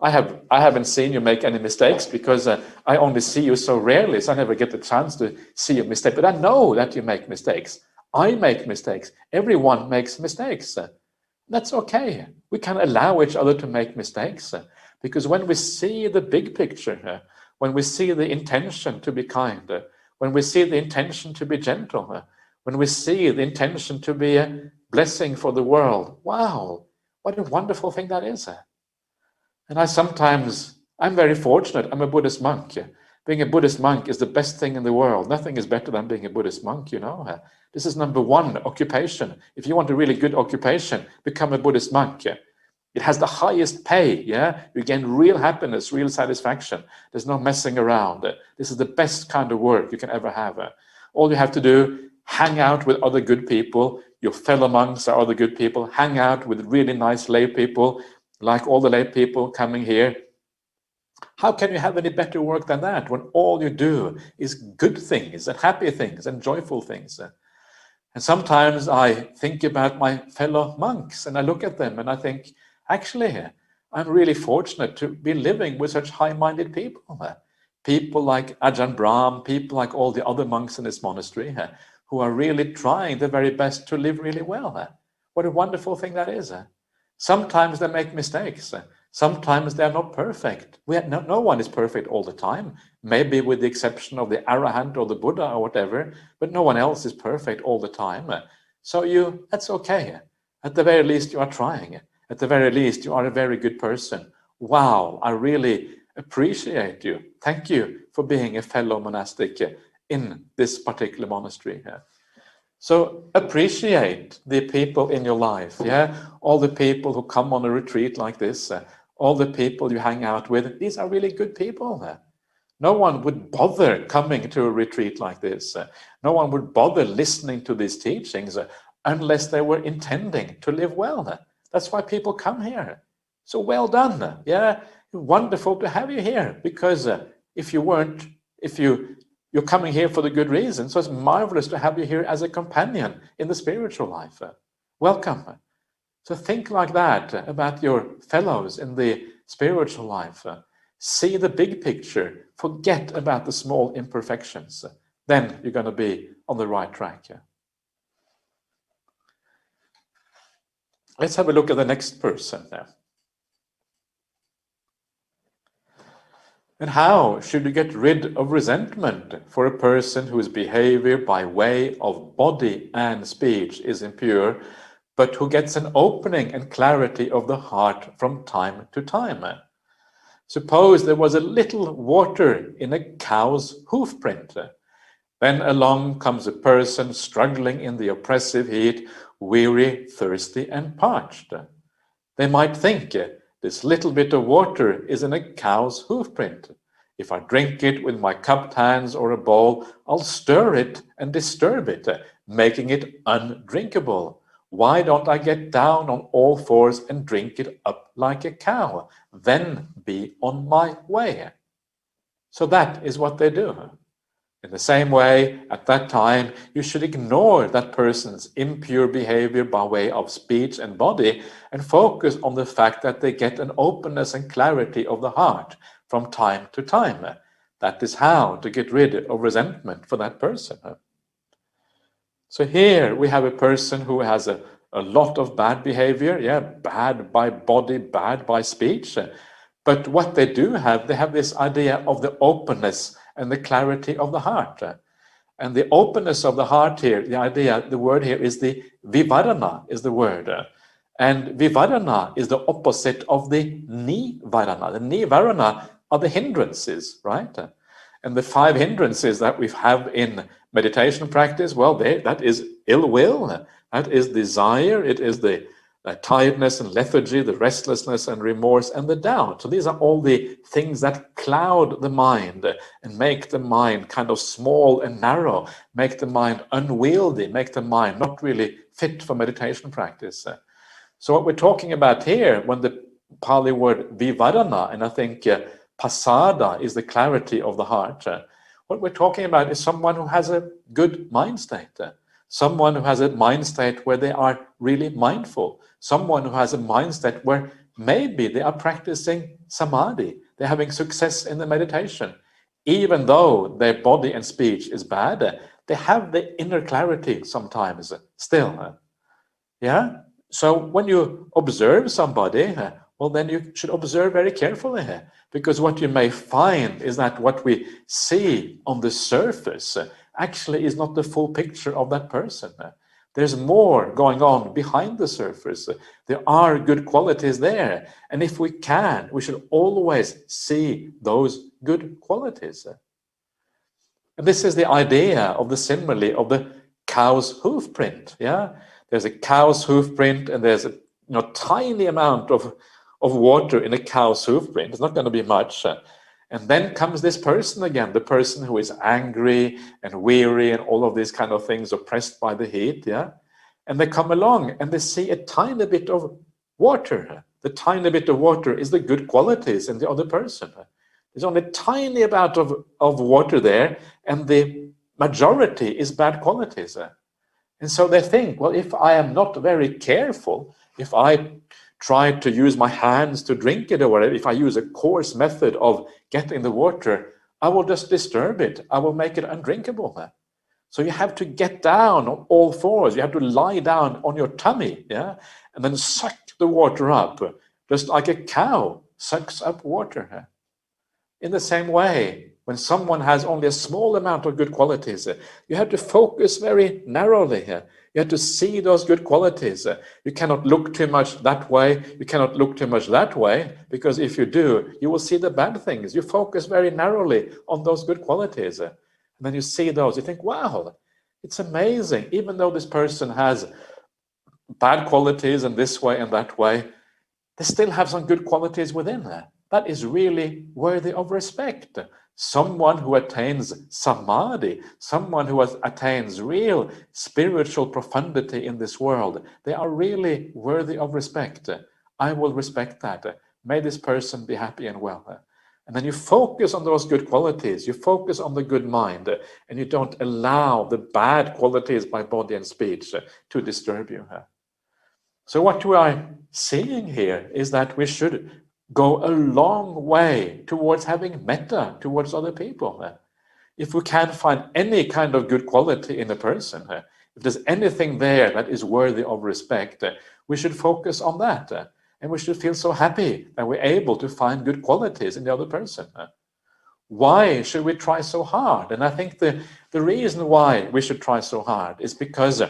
I haven't seen you make any mistakes because I only see you so rarely, so I never get the chance to see a mistake. But I know that you make mistakes. I make mistakes. Everyone makes mistakes. That's okay. We can allow each other to make mistakes because when we see the big picture, when we see the intention to be kind, when we see the intention to be gentle, when we see the intention to be a blessing for the world, wow, what a wonderful thing that is. And I'm very fortunate. I'm a Buddhist monk. Being a Buddhist monk is the best thing in the world. Nothing is better than being a Buddhist monk, you know. This is number 1 occupation. If you want a really good occupation, become a Buddhist monk. It has the highest pay, yeah? You gain real happiness, real satisfaction. There's no messing around. This is the best kind of work you can ever have. All you have to do, hang out with other good people. Your fellow monks are other good people. Hang out with really nice lay people, like all the lay people coming here. How can you have any better work than that when all you do is good things and happy things and joyful things? And sometimes I think about my fellow monks and I look at them and I think, actually, I'm really fortunate to be living with such high-minded people. People like Ajahn Brahm, people like all the other monks in this monastery who are really trying their very best to live really well. What a wonderful thing that is. Sometimes they make mistakes. Sometimes they're not perfect. No one is perfect all the time, maybe with the exception of the Arahant or the Buddha or whatever, but no one else is perfect all the time. So that's okay. At the very least, you are trying. At the very least, you are a very good person. Wow, I really appreciate you. Thank you for being a fellow monastic in this particular monastery. So appreciate the people in your life, all the people who come on a retreat like this, all the people you hang out with. These are really good people. No one would bother coming to a retreat like this. No one would bother listening to these teachings unless they were intending to live well. That's why people come here. So well done. Wonderful to have you here, because if you're coming here for the good reason, so it's marvelous to have you here as a companion in the spiritual life. Welcome. So think like that about your fellows in the spiritual life. See the big picture. Forget about the small imperfections. Then you're going to be on the right track. Let's have a look at the next person there. And how should you get rid of resentment for a person whose behavior by way of body and speech is impure, but who gets an opening and clarity of the heart from time to time? Suppose there was a little water in a cow's hoof print. Then along comes a person struggling in the oppressive heat, weary, thirsty, and parched. They might think, this little bit of water is in a cow's hoof print. If I drink it with my cupped hands or a bowl, I'll stir it and disturb it, making it undrinkable. Why don't I get down on all fours and drink it up like a cow, then be on my way? So that is what they do. In the same way, at that time, you should ignore that person's impure behavior by way of speech and body and focus on the fact that they get an openness and clarity of the heart from time to time. That is how to get rid of resentment for that person. So here we have a person who has a lot of bad behavior, bad by body, bad by speech. But what they do have, they have this idea of the openness and the clarity of the heart. And the openness of the heart here, the word here is the vivarana, is the word. And vivarana is the opposite of the nivarana. The nivarana are the hindrances, right? And the 5 hindrances that we have in meditation practice, well, that is ill will, that is desire, it is the tiredness and lethargy, the restlessness and remorse, and the doubt. So these are all the things that cloud the mind and make the mind kind of small and narrow, make the mind unwieldy, make the mind not really fit for meditation practice. So what we're talking about here, when the Pali word vivarana, and I think pasada is the clarity of the heart, what we're talking about is someone who has a good mind state, someone who has a mind state where they are really mindful, someone who has a mind state where maybe they are practicing samadhi, they're having success in the meditation. Even though their body and speech is bad, they have the inner clarity sometimes still. So when you observe somebody, well, then you should observe very carefully, because what you may find is that what we see on the surface actually is not the full picture of that person. There's more going on behind the surface. There are good qualities there. And if we can, we should always see those good qualities. And this is the idea of the simile of the cow's hoof print. There's a cow's hoof print, and there's a tiny amount of water in a cow's hoof print. It's not going to be much. And then comes this person again, the person who is angry and weary and all of these kind of things, oppressed by the heat. And they come along and they see a tiny bit of water. The tiny bit of water is the good qualities in the other person. There's only a tiny amount of water there, and the majority is bad qualities. And so they think, well, if I am not very careful, if I try to use my hands to drink it or whatever, if I use a coarse method of getting the water, I will just disturb it. I will make it undrinkable. So you have to get down on all fours. You have to lie down on your tummy, and then suck the water up, just like a cow sucks up water. In the same way, when someone has only a small amount of good qualities, you have to focus very narrowly here. You have to see those good qualities. You cannot look too much that way. You cannot look too much that way, because if you do, you will see the bad things. You focus very narrowly on those good qualities. And then you see those, you think, wow, it's amazing. Even though this person has bad qualities in this way and that way, they still have some good qualities within there. That is really worthy of respect. Someone who attains samadhi, someone who attains real spiritual profundity in this world, they are really worthy of respect. I will respect that. May this person be happy and well. And then you focus on those good qualities, you focus on the good mind, and you don't allow the bad qualities by body and speech to disturb you. So what we are seeing here is that we should go a long way towards having metta towards other people. If we can't find any kind of good quality in a person, if there's anything there that is worthy of respect, we should focus on that. And we should feel so happy that we're able to find good qualities in the other person. Why should we try so hard? And I think the reason why we should try so hard is because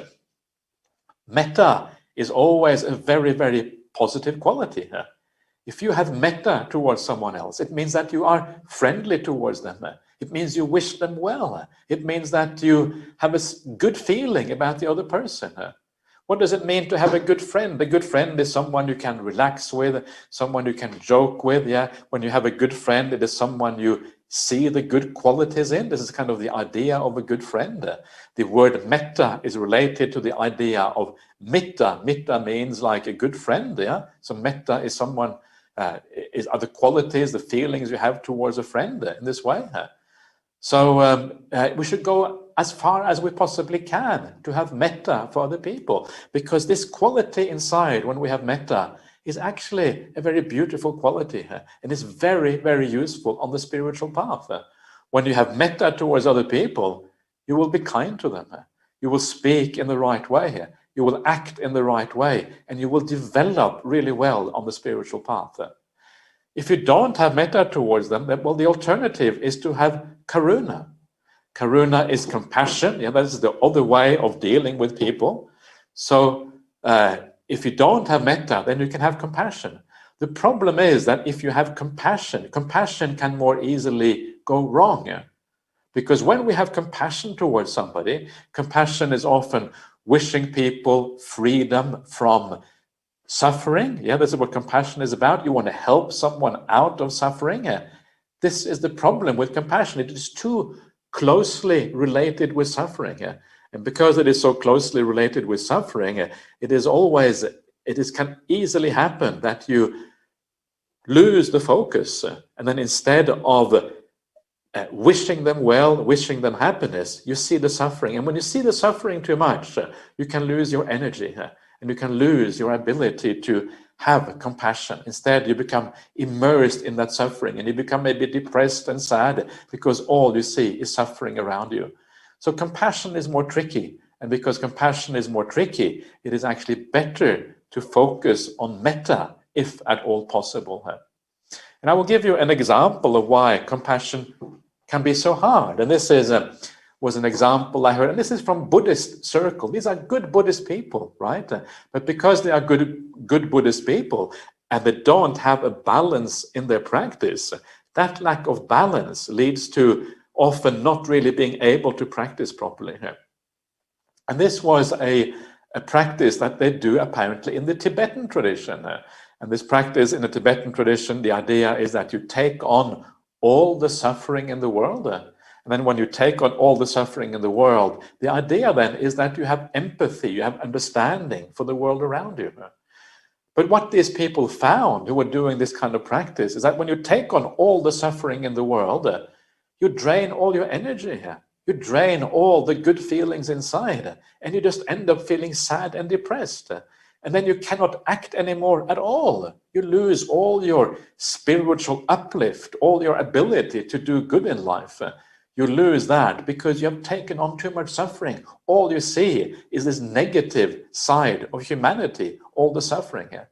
metta is always a very, very positive quality. If you have metta towards someone else, it means that you are friendly towards them. It means you wish them well. It means that you have a good feeling about the other person. What does it mean to have a good friend? A good friend is someone you can relax with, someone you can joke with. Yeah, when you have a good friend, it is someone you see the good qualities in. This is kind of the idea of a good friend. The word metta is related to the idea of mitta. Mitta means like a good friend. Yeah, so metta is someone are the qualities, the feelings you have towards a friend in this way. So we should go as far as we possibly can to have metta for other people, because this quality inside, when we have metta, is actually a very beautiful quality and is very, very useful on the spiritual path. When you have metta towards other people, you will be kind to them. You will speak in the right way. You will act in the right way, and you will develop really well on the spiritual path. If you don't have metta towards them, then, well, the alternative is to have karuna. Karuna is compassion. Yeah, that is the other way of dealing with people. So if you don't have metta, then you can have compassion. The problem is that if you have compassion, compassion can more easily go wrong. Because when we have compassion towards somebody, compassion is often wishing people freedom from suffering. Yeah, this is what compassion is about. You want to help someone out of suffering. This is the problem with compassion. It is too closely related with suffering. And because it is so closely related with suffering, it can easily happen that you lose the focus. And then instead of wishing them well, wishing them happiness, you see the suffering. And when you see the suffering too much, you can lose your energy and you can lose your ability to have compassion. Instead, you become immersed in that suffering and you become maybe depressed and sad because all you see is suffering around you. So compassion is more tricky. And because compassion is more tricky, it is actually better to focus on metta if at all possible. And I will give you an example of why compassion can be so hard. And this was an example I heard, and this is from Buddhist circle. These are good Buddhist people, right? But because they are good Buddhist people and they don't have a balance in their practice, that lack of balance leads to often not really being able to practice properly here. And this was a practice that they do apparently in the Tibetan tradition. And this practice in the Tibetan tradition, the idea is that you take on all the suffering in the world. And then when you take on all the suffering in the world, the idea then is that you have empathy, you have understanding for the world around you. But what these people found who were doing this kind of practice is that when you take on all the suffering in the world, you drain all your energy here. You drain all the good feelings inside, and you just end up feeling sad and depressed. And then you cannot act anymore at all. You lose all your spiritual uplift, all your ability to do good in life. You lose that because you have taken on too much suffering. All you see is this negative side of humanity, all the suffering here.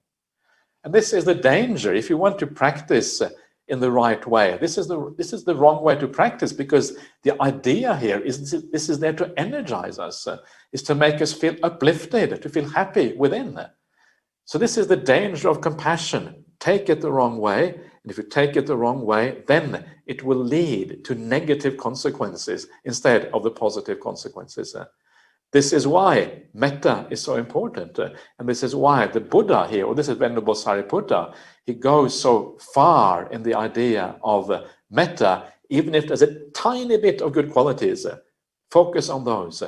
And this is the danger. If you want to practice in the right way, this is the wrong way to practice, because the idea here is this is there to energize us, is to make us feel uplifted, to feel happy within. So this is the danger of compassion. Take it the wrong way, and if you take it the wrong way, then it will lead to negative consequences instead of the positive consequences. This is why metta is so important, and this is why the Buddha here, or this is Venerable Sariputta, he goes so far in the idea of metta, even if there's a tiny bit of good qualities, focus on those,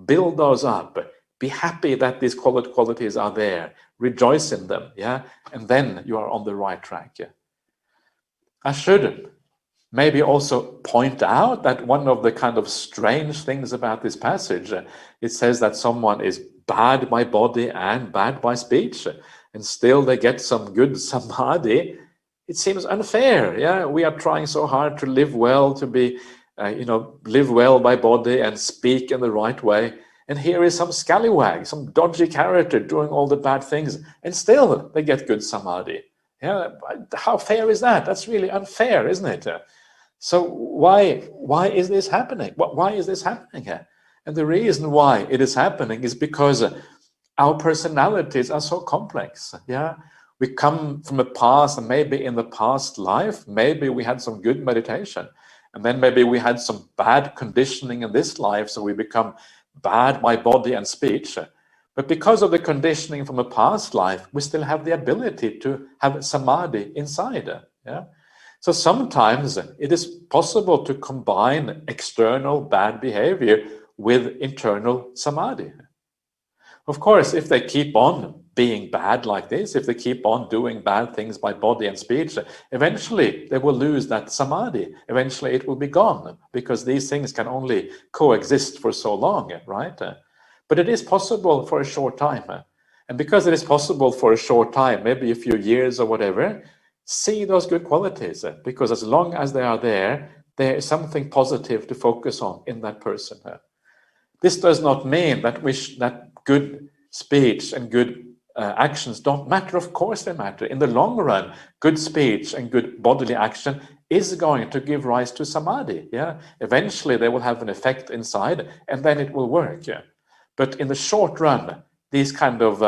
build those up, be happy that these qualities are there, rejoice in them, yeah, and then you are on the right track. I should maybe also point out that one of the kind of strange things about this passage, it says that someone is bad by body and bad by speech, and still they get some good samadhi. It seems unfair. Yeah, we are trying so hard to live well, to be, live well by body and speak in the right way. And here is some scallywag, some dodgy character doing all the bad things, and still they get good samadhi. Yeah, how fair is that? That's really unfair, isn't it? So why is this happening? Why is this happening here? And the reason why it is happening is because our personalities are so complex. Yeah, we come from a past, and maybe in the past life, maybe we had some good meditation, and then maybe we had some bad conditioning in this life, so we become bad by body and speech. But because of the conditioning from a past life, we still have the ability to have samadhi inside. Yeah. So sometimes it is possible to combine external bad behavior with internal samadhi. Of course, if they keep on being bad like this, if they keep on doing bad things by body and speech, eventually they will lose that samadhi. Eventually it will be gone, because these things can only coexist for so long, right? But it is possible for a short time. And because it is possible for a short time, maybe a few years or whatever, see those good qualities, because as long as they are there is something positive to focus on in that person. This does not mean that that good speech and good actions don't matter. Of course they matter. In the long run, good speech and good bodily action is going to give rise to samadhi. Yeah, eventually they will have an effect inside, and then it will work. Yeah, but in the short run, these kind of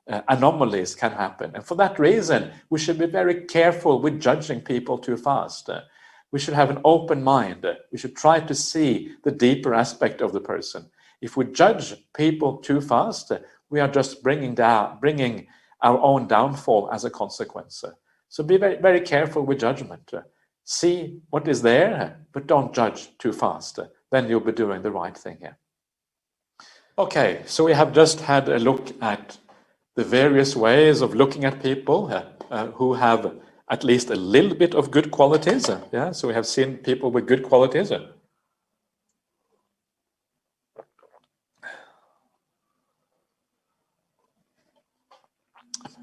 anomalies can happen, and for that reason, we should be very careful with judging people too fast. We should have an open mind. We should try to see the deeper aspect of the person. If we judge people too fast, we are just bringing our own downfall as a consequence. So be very, very careful with judgment. See what is there, but don't judge too fast. Then you'll be doing the right thing here. Okay, so we have just had a look at the various ways of looking at people who have at least a little bit of good qualities. Yeah, so we have seen people with good qualities.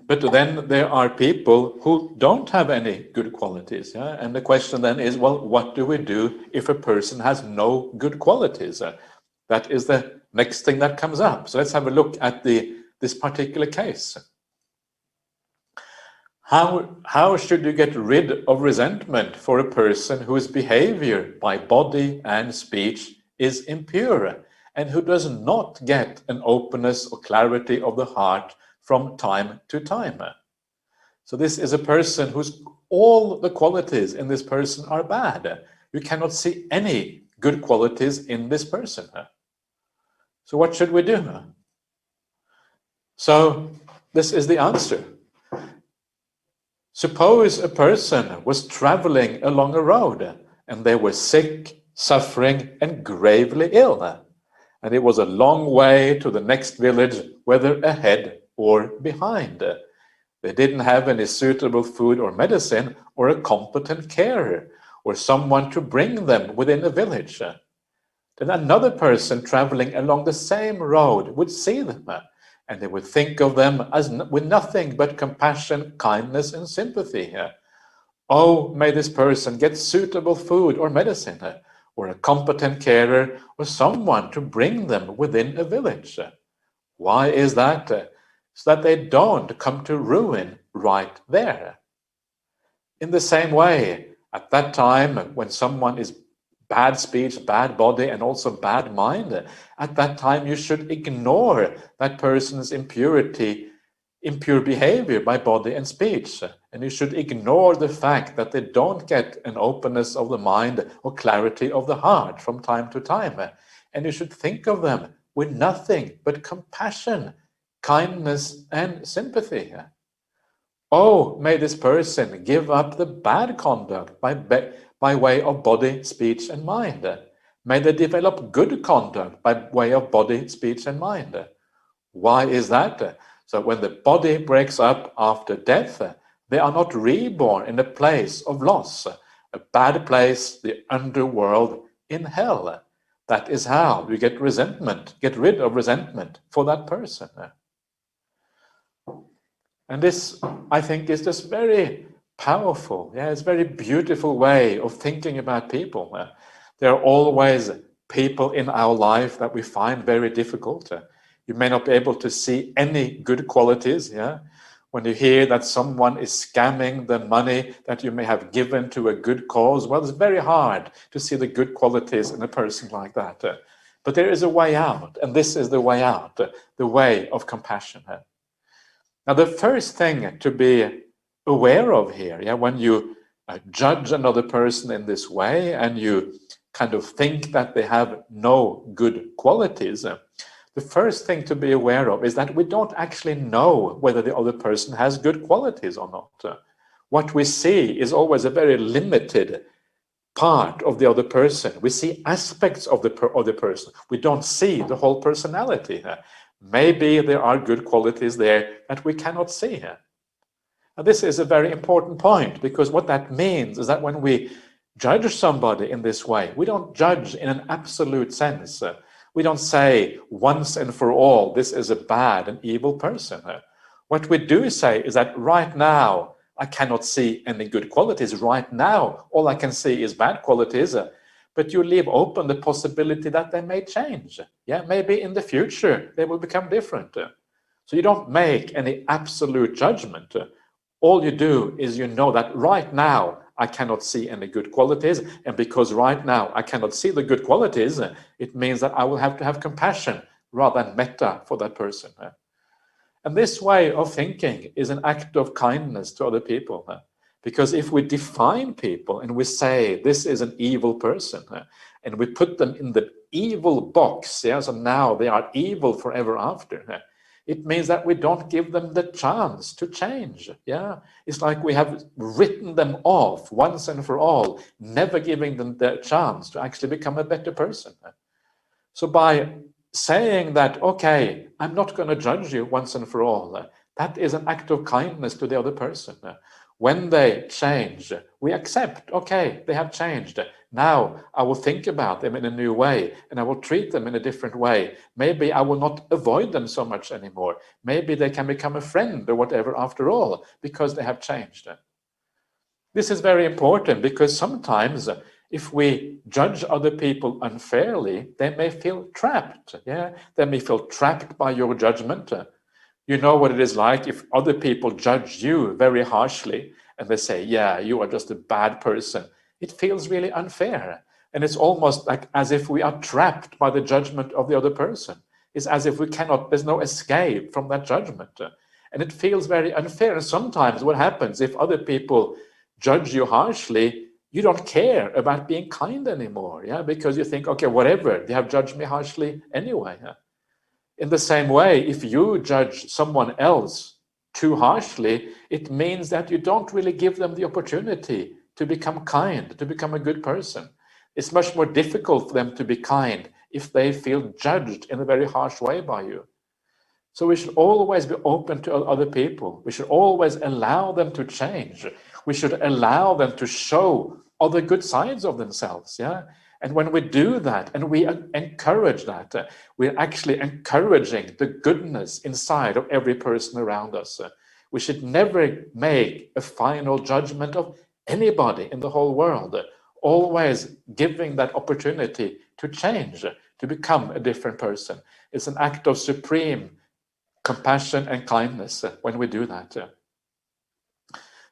But then there are people who don't have any good qualities. Yeah? And the question then is, well, what do we do if a person has no good qualities? That is the next thing that comes up. So let's have a look at this particular case. How should you get rid of resentment for a person whose behavior by body and speech is impure, and who does not get an openness or clarity of the heart from time to time? So this is a person whose all the qualities in this person are bad. You cannot see any good qualities in this person. So what should we do? So this is the answer. Suppose a person was traveling along a road, and they were sick, suffering, and gravely ill. And it was a long way to the next village, whether ahead or behind. They didn't have any suitable food or medicine, or a competent carer, or someone to bring them within a village. Then another person traveling along the same road would see them, and they would think of them as with nothing but compassion, kindness, and sympathy. Oh, may this person get suitable food or medicine, or a competent carer, or someone to bring them within a village. Why is that? so that they don't come to ruin right there. In the same way, at that time, when someone is bad speech, bad body, and also bad mind, at that time you should ignore that person's impure behavior by body and speech. And you should ignore the fact that they don't get an openness of the mind or clarity of the heart from time to time. And you should think of them with nothing but compassion, kindness, and sympathy. Oh, may this person give up the bad conduct by way of body, speech, and mind. May they develop good conduct by way of body, speech, and mind. Why is that? So when the body breaks up after death, they are not reborn in a place of loss, a bad place, the underworld in hell. That is how you get rid of resentment for that person. And this, I think, is just very powerful. Yeah, it's a very beautiful way of thinking about people. There are always people in our life that we find very difficult. You may not be able to see any good qualities. Yeah, when you hear that someone is scamming the money that you may have given to a good cause, well, it's very hard to see the good qualities in a person like that. But there is a way out, and this is the way out, the way of compassion. Now, the first thing to be aware of here, yeah, when you judge another person in this way and you kind of think that they have no good qualities, the first thing to be aware of is that we don't actually know whether the other person has good qualities or not. What we see is always a very limited part of the other person. We see aspects of the other person. We don't see the whole personality. Maybe there are good qualities there that we cannot see here. Now, this is a very important point, because what that means is that when we judge somebody in this way, we don't judge in an absolute sense. We don't say once and for all, this is a bad and evil person. What we do say is that right now, I cannot see any good qualities. Right now, all I can see is bad qualities. But you leave open the possibility that they may change. Yeah, maybe in the future they will become different. So you don't make any absolute judgment. All you do is you know that right now I cannot see any good qualities, and because right now I cannot see the good qualities, it means that I will have to have compassion rather than metta for that person. And this way of thinking is an act of kindness to other people. Because if we define people and we say this is an evil person, and we put them in the evil box, yeah, so now they are evil forever after, it means that we don't give them the chance to change. Yeah, it's like we have written them off once and for all, never giving them the chance to actually become a better person. So by saying that, okay, I'm not going to judge you once and for all, that is an act of kindness to the other person. When they change, we accept, okay, they have changed. Now I will think about them in a new way, and I will treat them in a different way. Maybe I will not avoid them so much anymore. Maybe they can become a friend or whatever after all, because they have changed. This is very important, because sometimes if we judge other people unfairly, they may feel trapped. Yeah, they may feel trapped by your judgment. You know what it is like if other people judge you very harshly and they say, yeah, you are just a bad person. It feels really unfair. And it's almost like as if we are trapped by the judgment of the other person. It's as if there's no escape from that judgment. And it feels very unfair. And sometimes what happens if other people judge you harshly, you don't care about being kind anymore. Yeah, because you think, okay, whatever, they have judged me harshly anyway. Yeah? In the same way, if you judge someone else too harshly, it means that you don't really give them the opportunity to become kind, to become a good person. It's much more difficult for them to be kind if they feel judged in a very harsh way by you. So we should always be open to other people. We should always allow them to change. We should allow them to show other good sides of themselves. Yeah. And when we do that and we encourage that, we're actually encouraging the goodness inside of every person around us. We should never make a final judgment of anybody in the whole world, always giving that opportunity to change, to become a different person. It's an act of supreme compassion and kindness when we do that.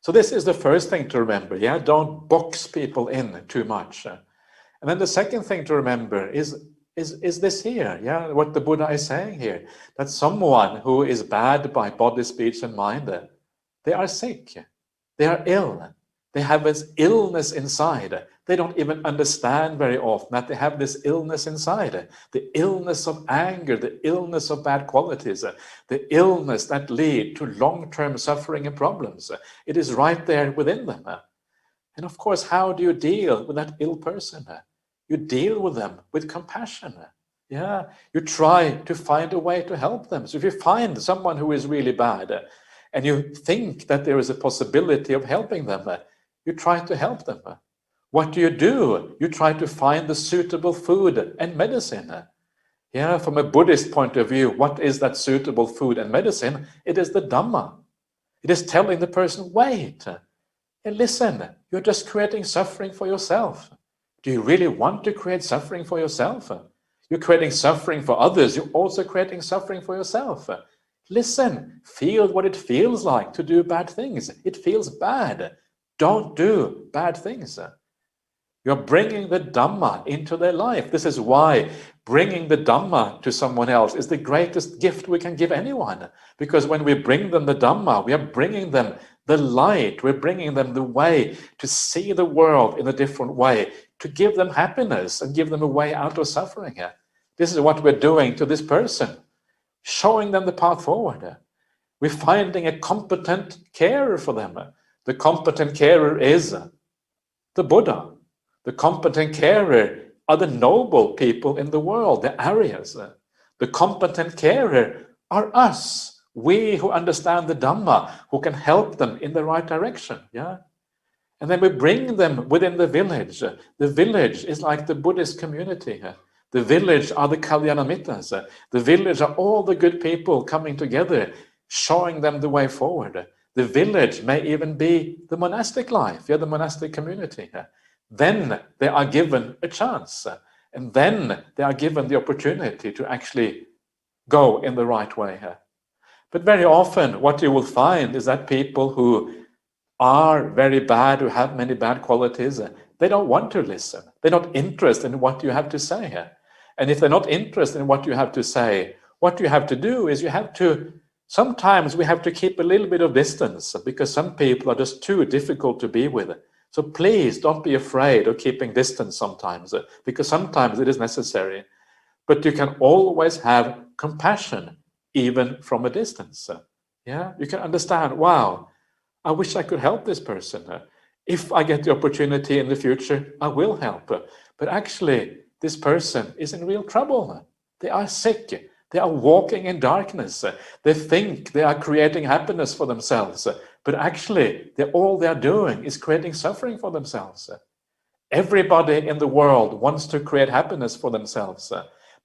So this is the first thing to remember. Yeah, don't box people in too much. And then the second thing to remember is this here. Yeah, what the Buddha is saying here, that someone who is bad by body, speech, and mind, they are sick, they are ill, they have this illness inside. They don't even understand very often that they have this illness inside, the illness of anger, the illness of bad qualities, the illness that lead to long-term suffering and problems. It is right there within them. And of course, how do you deal with that ill person? You deal with them with compassion. Yeah, you try to find a way to help them. So if you find someone who is really bad and you think that there is a possibility of helping them, you try to help them. What do? You try to find the suitable food and medicine. Yeah, from a Buddhist point of view, what is that suitable food and medicine? It is the Dhamma. It is telling the person, wait, and listen, you're just creating suffering for yourself. Do you really want to create suffering for yourself? You're creating suffering for others. You're also creating suffering for yourself. Listen, feel what it feels like to do bad things. It feels bad. Don't do bad things. You're bringing the Dhamma into their life. This is why bringing the Dhamma to someone else is the greatest gift we can give anyone. Because when we bring them the Dhamma, we are bringing them the light. We're bringing them the way to see the world in a different way, to give them happiness and give them a way out of suffering. This is what we're doing to this person, showing them the path forward. We're finding a competent carer for them. The competent carer is the Buddha. The competent carer are the noble people in the world, the Aryas. The competent carer are us, we who understand the Dhamma, who can help them in the right direction. Yeah. And then we bring them within the village. The village is like the Buddhist community. The village are the Kalyanamitas. The village are all the good people coming together, showing them the way forward. The village may even be the monastic life, the monastic community. Then they are given a chance, and then they are given the opportunity to actually go in the right way. But very often what you will find is that people who are very bad, who have many bad qualities, they don't want to listen. They're not interested in what you have to say. And if they're not interested in what you have to say, what you have to do is sometimes we have to keep a little bit of distance, because some people are just too difficult to be with. So please don't be afraid of keeping distance sometimes, because sometimes it is necessary. But you can always have compassion, even from a distance. Yeah, you can understand, wow, I wish I could help this person. If I get the opportunity in the future, I will help. But actually, this person is in real trouble. They are sick. They are walking in darkness. They think they are creating happiness for themselves. But actually, all they are doing is creating suffering for themselves. Everybody in the world wants to create happiness for themselves,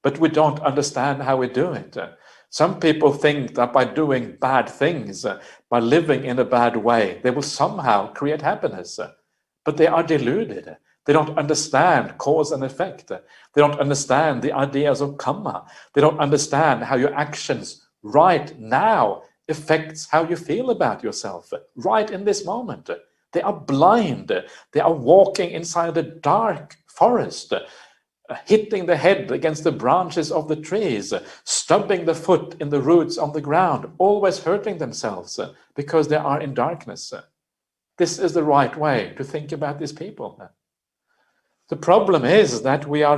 but we don't understand how we do it. Some people think that by doing bad things, by living in a bad way, they will somehow create happiness. But they are deluded. They don't understand cause and effect. They don't understand the ideas of karma. They don't understand how your actions right now affects how you feel about yourself right in this moment. They are blind. They are walking inside a dark forest, hitting the head against the branches of the trees, stubbing the foot in the roots on the ground, always hurting themselves because they are in darkness. This is the right way to think about these people. The problem is that we are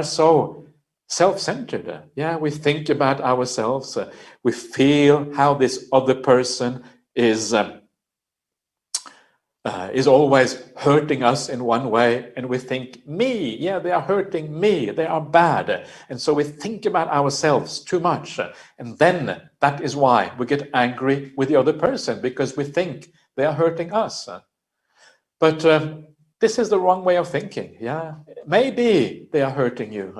so self-centered. Yeah, we think about ourselves. We feel how this other person is always hurting us in one way, and we think, me, yeah, they are hurting me, they are bad. And so we think about ourselves too much. And then that is why we get angry with the other person, because we think they are hurting us. But this is the wrong way of thinking. Yeah, maybe they are hurting you,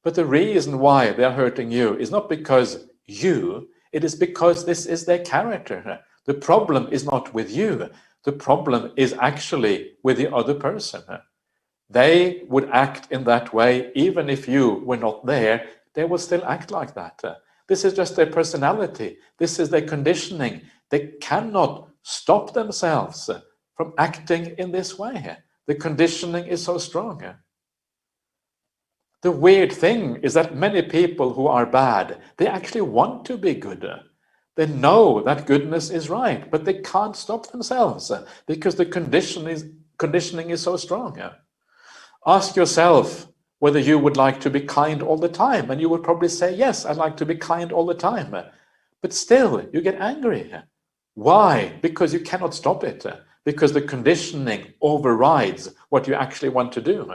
but the reason why they are hurting you is not because it is because this is their character. The problem is not with you. The problem is actually with the other person. They would act in that way even if you were not there. They will still act like that. This is just their personality. This is their conditioning. They cannot stop themselves from acting in this way. The conditioning is so strong. The weird thing is that many people who are bad, they actually want to be good. They know that goodness is right, but they can't stop themselves because the conditioning is so strong. Ask yourself whether you would like to be kind all the time, and you would probably say, yes, I'd like to be kind all the time. But still, you get angry. Why? Because you cannot stop it. Because the conditioning overrides what you actually want to do.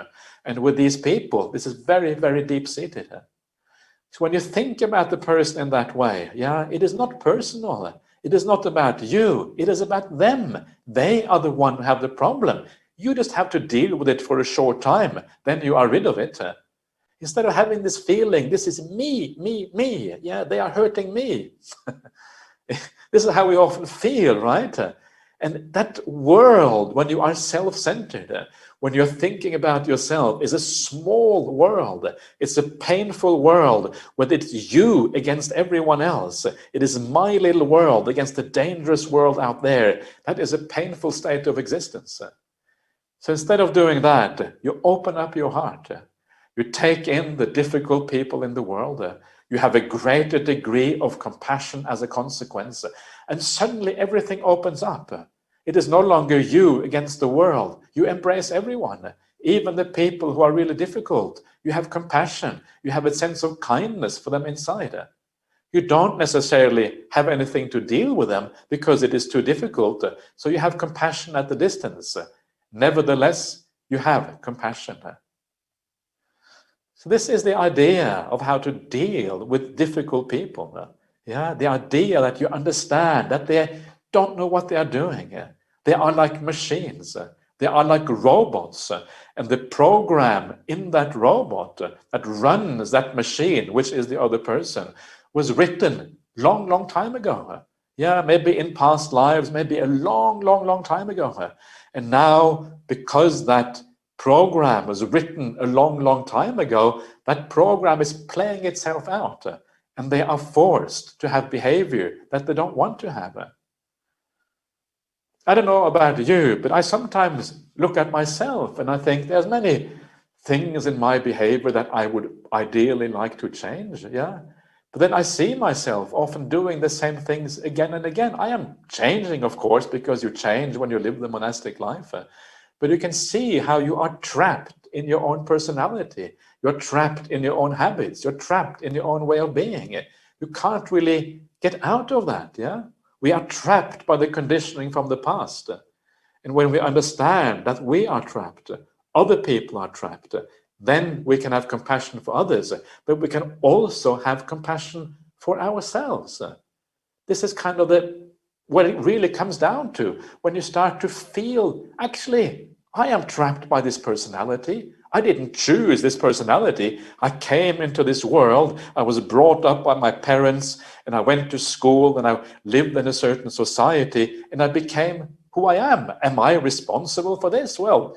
And with these people, this is very, very deep-seated. So when you think about the person in that way, yeah, it is not personal. It is not about you. It is about them. They are the one who have the problem. You just have to deal with it for a short time. Then you are rid of it. Instead of having this feeling, this is me, me, me. Yeah, they are hurting me. This is how we often feel, right? And that world, when you are self-centered, when you're thinking about yourself, is a small world. It's a painful world where it's you against everyone else. It is my little world against the dangerous world out there. That is a painful state of existence. So instead of doing that, you open up your heart. You take in the difficult people in the world. You have a greater degree of compassion as a consequence. And suddenly everything opens up. It is no longer you against the world. You embrace everyone, even the people who are really difficult. You have compassion. You have a sense of kindness for them inside. You don't necessarily have anything to deal with them because it is too difficult. So you have compassion at the distance. Nevertheless, you have compassion. So this is the idea of how to deal with difficult people. Yeah, the idea that you understand that they don't know what they are doing. They are like machines. They are like robots. And the program in that robot that runs that machine, which is the other person, was written long, long time ago. Yeah, maybe in past lives, maybe a long, long, long time ago. And now, because that program was written a long, long time ago, that program is playing itself out. And they are forced to have behavior that they don't want to have. I don't know about you, but I sometimes look at myself and I think there's many things in my behavior that I would ideally like to change, yeah. But then I see myself often doing the same things again and again. I am changing, of course, because you change when you live the monastic life. But you can see how you are trapped in your own personality. You're trapped in your own habits. You're trapped in your own way of being. You can't really get out of that, yeah. We are trapped by the conditioning from the past. And when we understand that we are trapped, other people are trapped, then we can have compassion for others, but we can also have compassion for ourselves. This is kind of what it really comes down to. When you start to feel, actually, I am trapped by this personality. I didn't choose this personality. I came into this world. I was brought up by my parents, and I went to school, and I lived in a certain society, and I became who I am. Am I responsible for this? Well,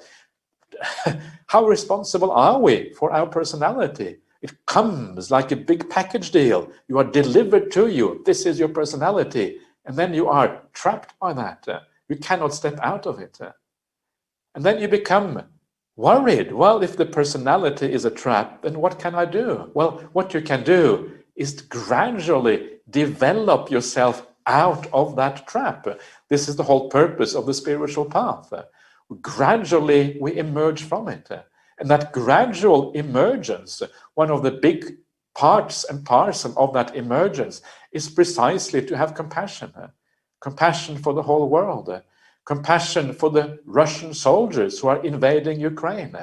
how responsible are we for our personality? It comes like a big package deal. You are delivered to you. This is your personality. And then you are trapped by that. You cannot step out of it. And then you become worried. Well, if the personality is a trap, then what can I do? Well, what you can do is to gradually develop yourself out of that trap. This is the whole purpose of the spiritual path. Gradually, we emerge from it. And that gradual emergence, one of the big parts and parcel of that emergence is precisely to have compassion. Compassion for the whole world. Compassion for the Russian soldiers who are invading Ukraine.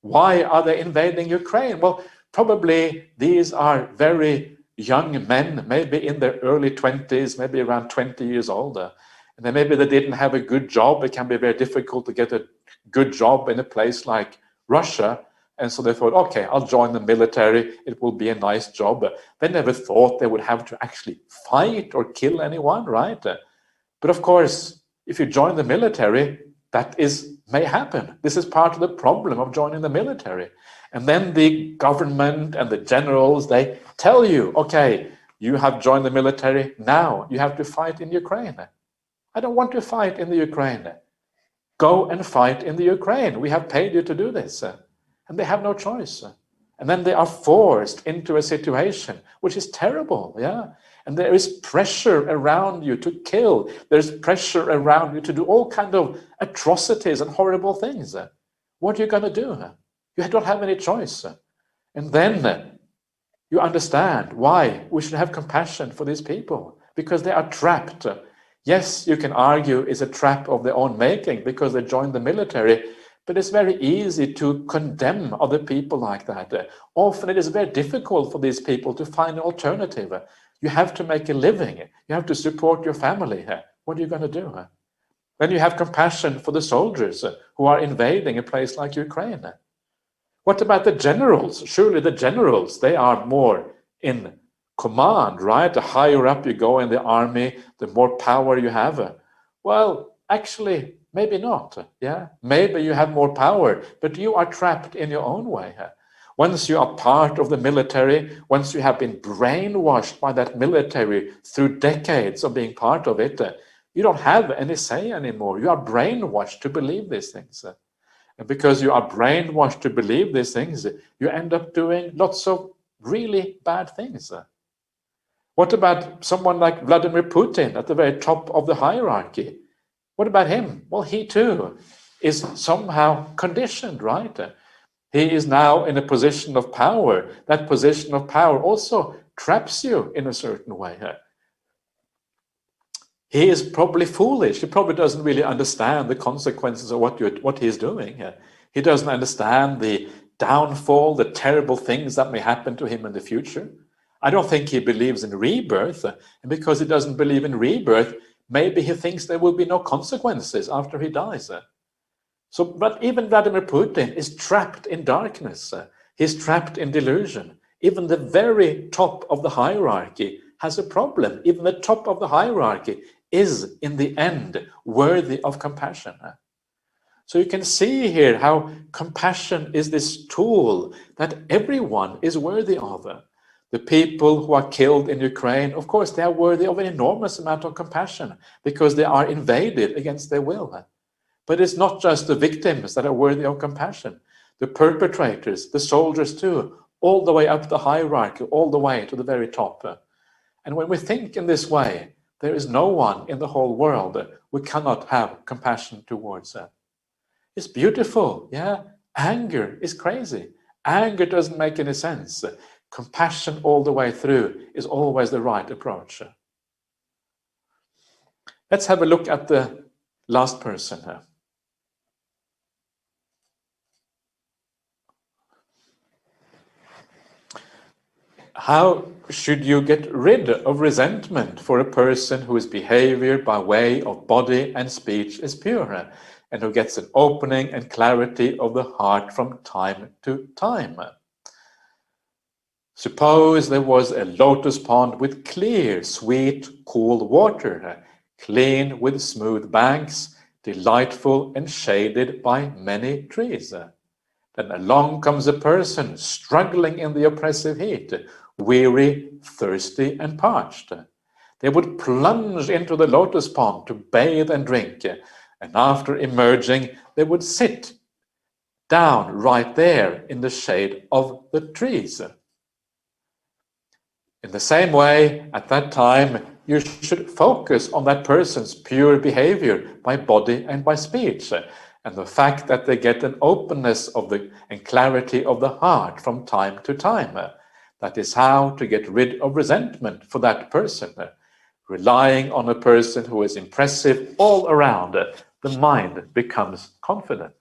Why are they invading Ukraine? Well, probably these are very young men, maybe in their early 20s, maybe around 20 years old. And then maybe they didn't have a good job. It can be very difficult to get a good job in a place like Russia. And so they thought, okay, I'll join the military. It will be a nice job. They never thought they would have to actually fight or kill anyone, right? But of course, if you join the military, that may happen. This is part of the problem of joining the military. And then the government and the generals, they tell you, okay, You have joined the military, now you have to fight in Ukraine. I don't want to fight in the Ukraine. Go and fight in the Ukraine. We have paid you to do this. And they have no choice. And then they are forced into a situation which is terrible, yeah? And there is pressure around you to kill. There's pressure around you to do all kind of atrocities and horrible things. What are you going to do? You don't have any choice. And then you understand why we should have compassion for these people, because they are trapped. Yes, you can argue it's a trap of their own making because they joined the military, but it's very easy to condemn other people like that. Often it is very difficult for these people to find an alternative. You have to make a living. You have to support your family. What are you going to do? Then you have compassion for the soldiers who are invading a place like Ukraine. What about the generals? Surely the generals, they are more in command, right? The higher up you go in the army, the more power you have. Well, actually, maybe not. Yeah, maybe you have more power, but you are trapped in your own way. Once you are part of the military, once you have been brainwashed by that military through decades of being part of it, you don't have any say anymore. You are brainwashed to believe these things. And because you are brainwashed to believe these things, you end up doing lots of really bad things. What about someone like Vladimir Putin at the very top of the hierarchy? What about him? Well, he too is somehow conditioned, right? He is now in a position of power. That position of power also traps you in a certain way. He is probably foolish. He probably doesn't really understand the consequences of what he's doing. He doesn't understand the downfall, the terrible things that may happen to him in the future. I don't think he believes in rebirth. And because he doesn't believe in rebirth, maybe he thinks there will be no consequences after he dies. But even Vladimir Putin is trapped in darkness. He's trapped in delusion. Even the very top of the hierarchy has a problem. Even the top of the hierarchy is, in the end, worthy of compassion. So you can see here how compassion is this tool that everyone is worthy of. The people who are killed in Ukraine, of course, they are worthy of an enormous amount of compassion because they are invaded against their will. But it's not just the victims that are worthy of compassion. The perpetrators, the soldiers too, all the way up the hierarchy, all the way to the very top. And when we think in this way, there is no one in the whole world we cannot have compassion towards. It's beautiful, yeah? Anger is crazy. Anger doesn't make any sense. Compassion all the way through is always the right approach. Let's have a look at the last person here. How should you get rid of resentment for a person whose behavior by way of body and speech is pure, and who gets an opening and clarity of the heart from time to time? Suppose there was a lotus pond with clear, sweet, cool water, clean with smooth banks, delightful and shaded by many trees. Then along comes a person struggling in the oppressive heat, weary, thirsty, and parched. They would plunge into the lotus pond to bathe and drink, and after emerging, they would sit down right there in the shade of the trees. In the same way, at that time, you should focus on that person's pure behavior by body and by speech, and the fact that they get an openness of and clarity of the heart from time to time. That is how to get rid of resentment for that person. Relying on a person who is impressive all around, the mind becomes confident.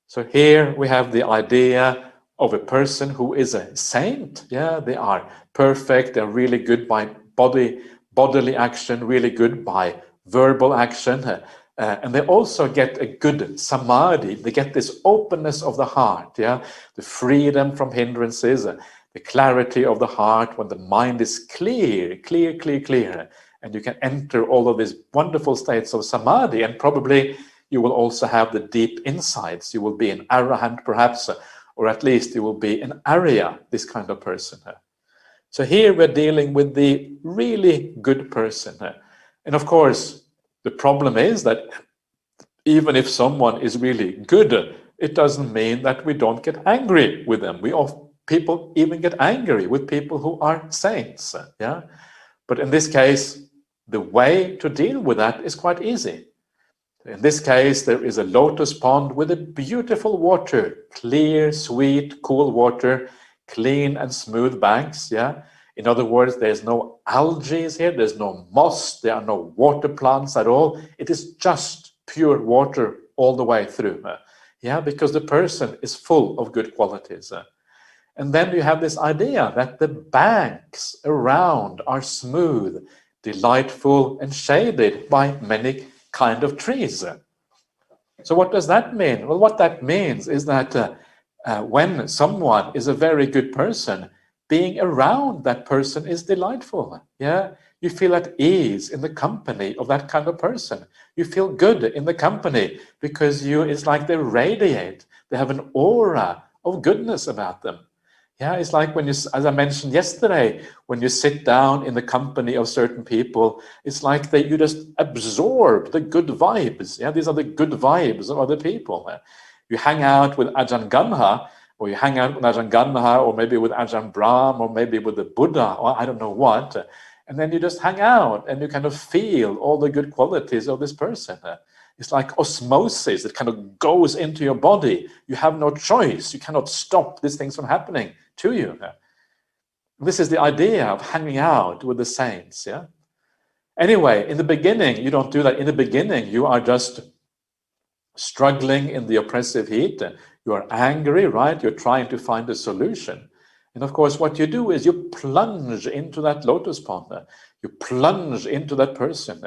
So here we have the idea of a person who is a saint. Yeah, they are perfect, they're really good by bodily action, really good by verbal action. And they also get a good samadhi. They get this openness of the heart, yeah, the freedom from hindrances, the clarity of the heart when the mind is clear, and you can enter all of these wonderful states of samadhi, and probably you will also have the deep insights. You will be an arahant perhaps, or at least you will be an arya, this kind of person. So here we're dealing with the really good person. And of course, the problem is that even if someone is really good, it doesn't mean that we don't get angry with them. People even get angry with people who are saints. Yeah, but in this case, the way to deal with that is quite easy. In this case, there is a lotus pond with a beautiful water, clear, sweet, cool water, clean and smooth banks. Yeah. In other words, there's no algae here, there's no moss, there are no water plants at all. It is just pure water all the way through. Yeah, because the person is full of good qualities. And then you have this idea that the banks around are smooth, delightful, and shaded by many kind of trees. So what does that mean? Well, what that means is that when someone is a very good person, being around that person is delightful. Yeah, you feel at ease in the company of that kind of person. You feel good in the company because it's like they radiate. They have an aura of goodness about them. Yeah, it's like when as I mentioned yesterday, when you sit down in the company of certain people, it's like that you just absorb the good vibes. Yeah, these are the good vibes of other people. You hang out with Ajahn Ganha, or you hang out with Ajahn Ganha, or maybe with Ajahn Brahm, or maybe with the Buddha, or I don't know what. And then you just hang out and you kind of feel all the good qualities of this person. It's like osmosis. It kind of goes into your body. You have no choice. You cannot stop these things from happening to you. This is the idea of hanging out with the saints. Yeah. Anyway, in the beginning, you don't do that. In the beginning, you are just struggling in the oppressive heat. You are angry, right? You're trying to find a solution. And of course, what you do is you plunge into that lotus pond. You plunge into that person.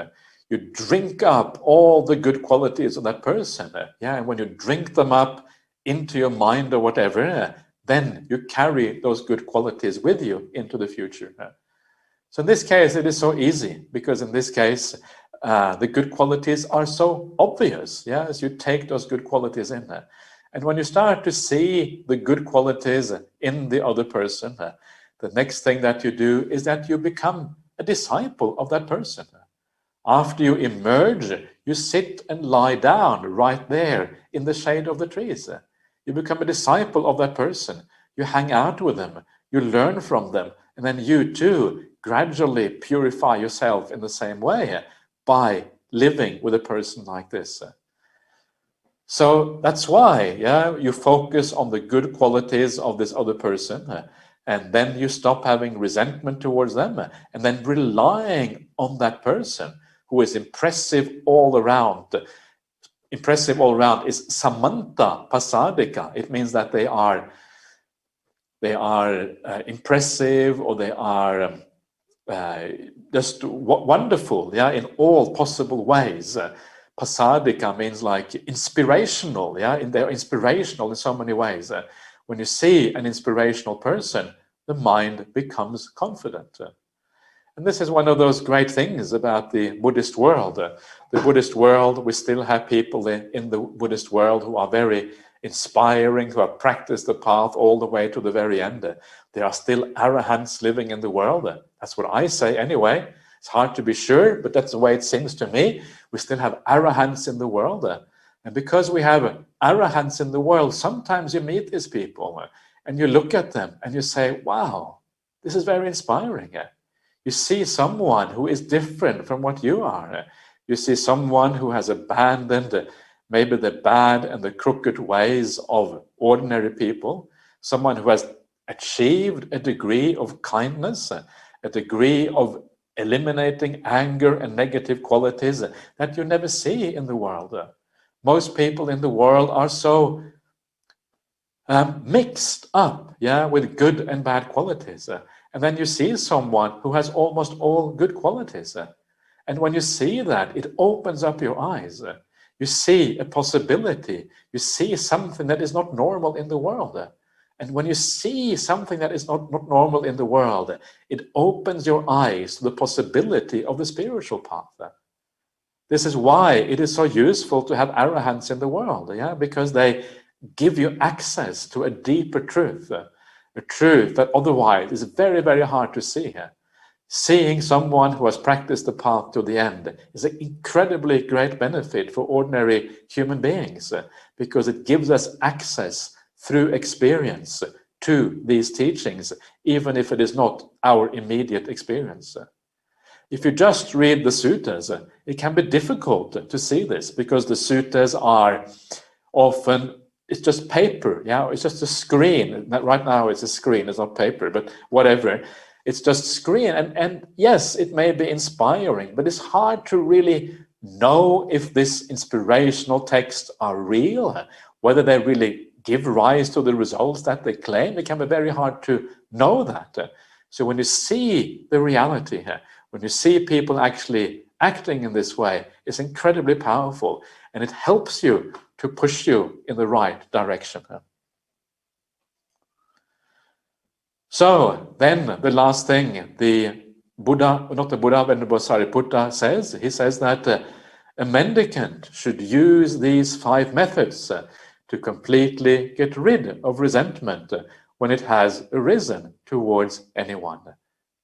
You drink up all the good qualities of that person. Yeah, and when you drink them up into your mind or whatever, then you carry those good qualities with you into the future. So in this case, it is so easy because in this case, the good qualities are so obvious. Yeah, as you take those good qualities in there. And when you start to see the good qualities in the other person, the next thing that you do is that you become a disciple of that person. After you emerge, you sit and lie down right there in the shade of the trees. You become a disciple of that person. You hang out with them. You learn from them. And then you too gradually purify yourself in the same way by living with a person like this. So that's why, yeah, you focus on the good qualities of this other person, and then you stop having resentment towards them, and then relying on that person who is impressive all around. Impressive all around is samanta pasadika. It means that they are impressive, or they are just wonderful, yeah, in all possible ways. Pasadika means like inspirational, yeah, they're inspirational in so many ways. When you see an inspirational person, the mind becomes confident. And this is one of those great things about the Buddhist world. The Buddhist world, we still have people in the Buddhist world who are very inspiring, who have practiced the path all the way to the very end. There are still arahants living in the world. That's what I say anyway. It's hard to be sure, but that's the way it seems to me. We still have arahants in the world. And because we have arahants in the world, sometimes you meet these people and you look at them and you say, wow, this is very inspiring. You see someone who is different from what you are. You see someone who has abandoned maybe the bad and the crooked ways of ordinary people, someone who has achieved a degree of kindness, a degree of eliminating anger and negative qualities that you never see in the world. Most people in the world are so mixed up, yeah, with good and bad qualities. And then you see someone who has almost all good qualities. And when you see that, it opens up your eyes. You see a possibility. You see something that is not normal in the world. And when you see something that is not normal in the world, it opens your eyes to the possibility of the spiritual path. This is why it is so useful to have arahants in the world, yeah, because they give you access to a deeper truth. a truth that otherwise is very, very hard to see here. Seeing someone who has practiced the path to the end is an incredibly great benefit for ordinary human beings because it gives us access through experience to these teachings, even if it is not our immediate experience. If you just read the suttas, it can be difficult to see this because the suttas are often, it's just paper, it's just a screen. Right now it's a screen, it's not paper, but whatever. It's just screen. And yes, it may be inspiring, but it's hard to really know if this inspirational texts are real, whether they really give rise to the results that they claim. It can be very hard to know that. So when you see the reality here, when you see people actually acting in this way, it's incredibly powerful, and it helps you to push you in the right direction. So then the last thing the Buddha, not the Buddha, Venerable Sariputta says, he says that a mendicant should use these 5 methods to completely get rid of resentment when it has arisen towards anyone.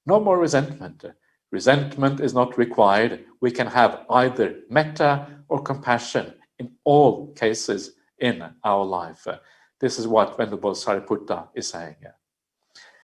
No more resentment. Resentment is not required. We can have either metta or compassion in all cases in our life. This is what Venerable Sariputta is saying.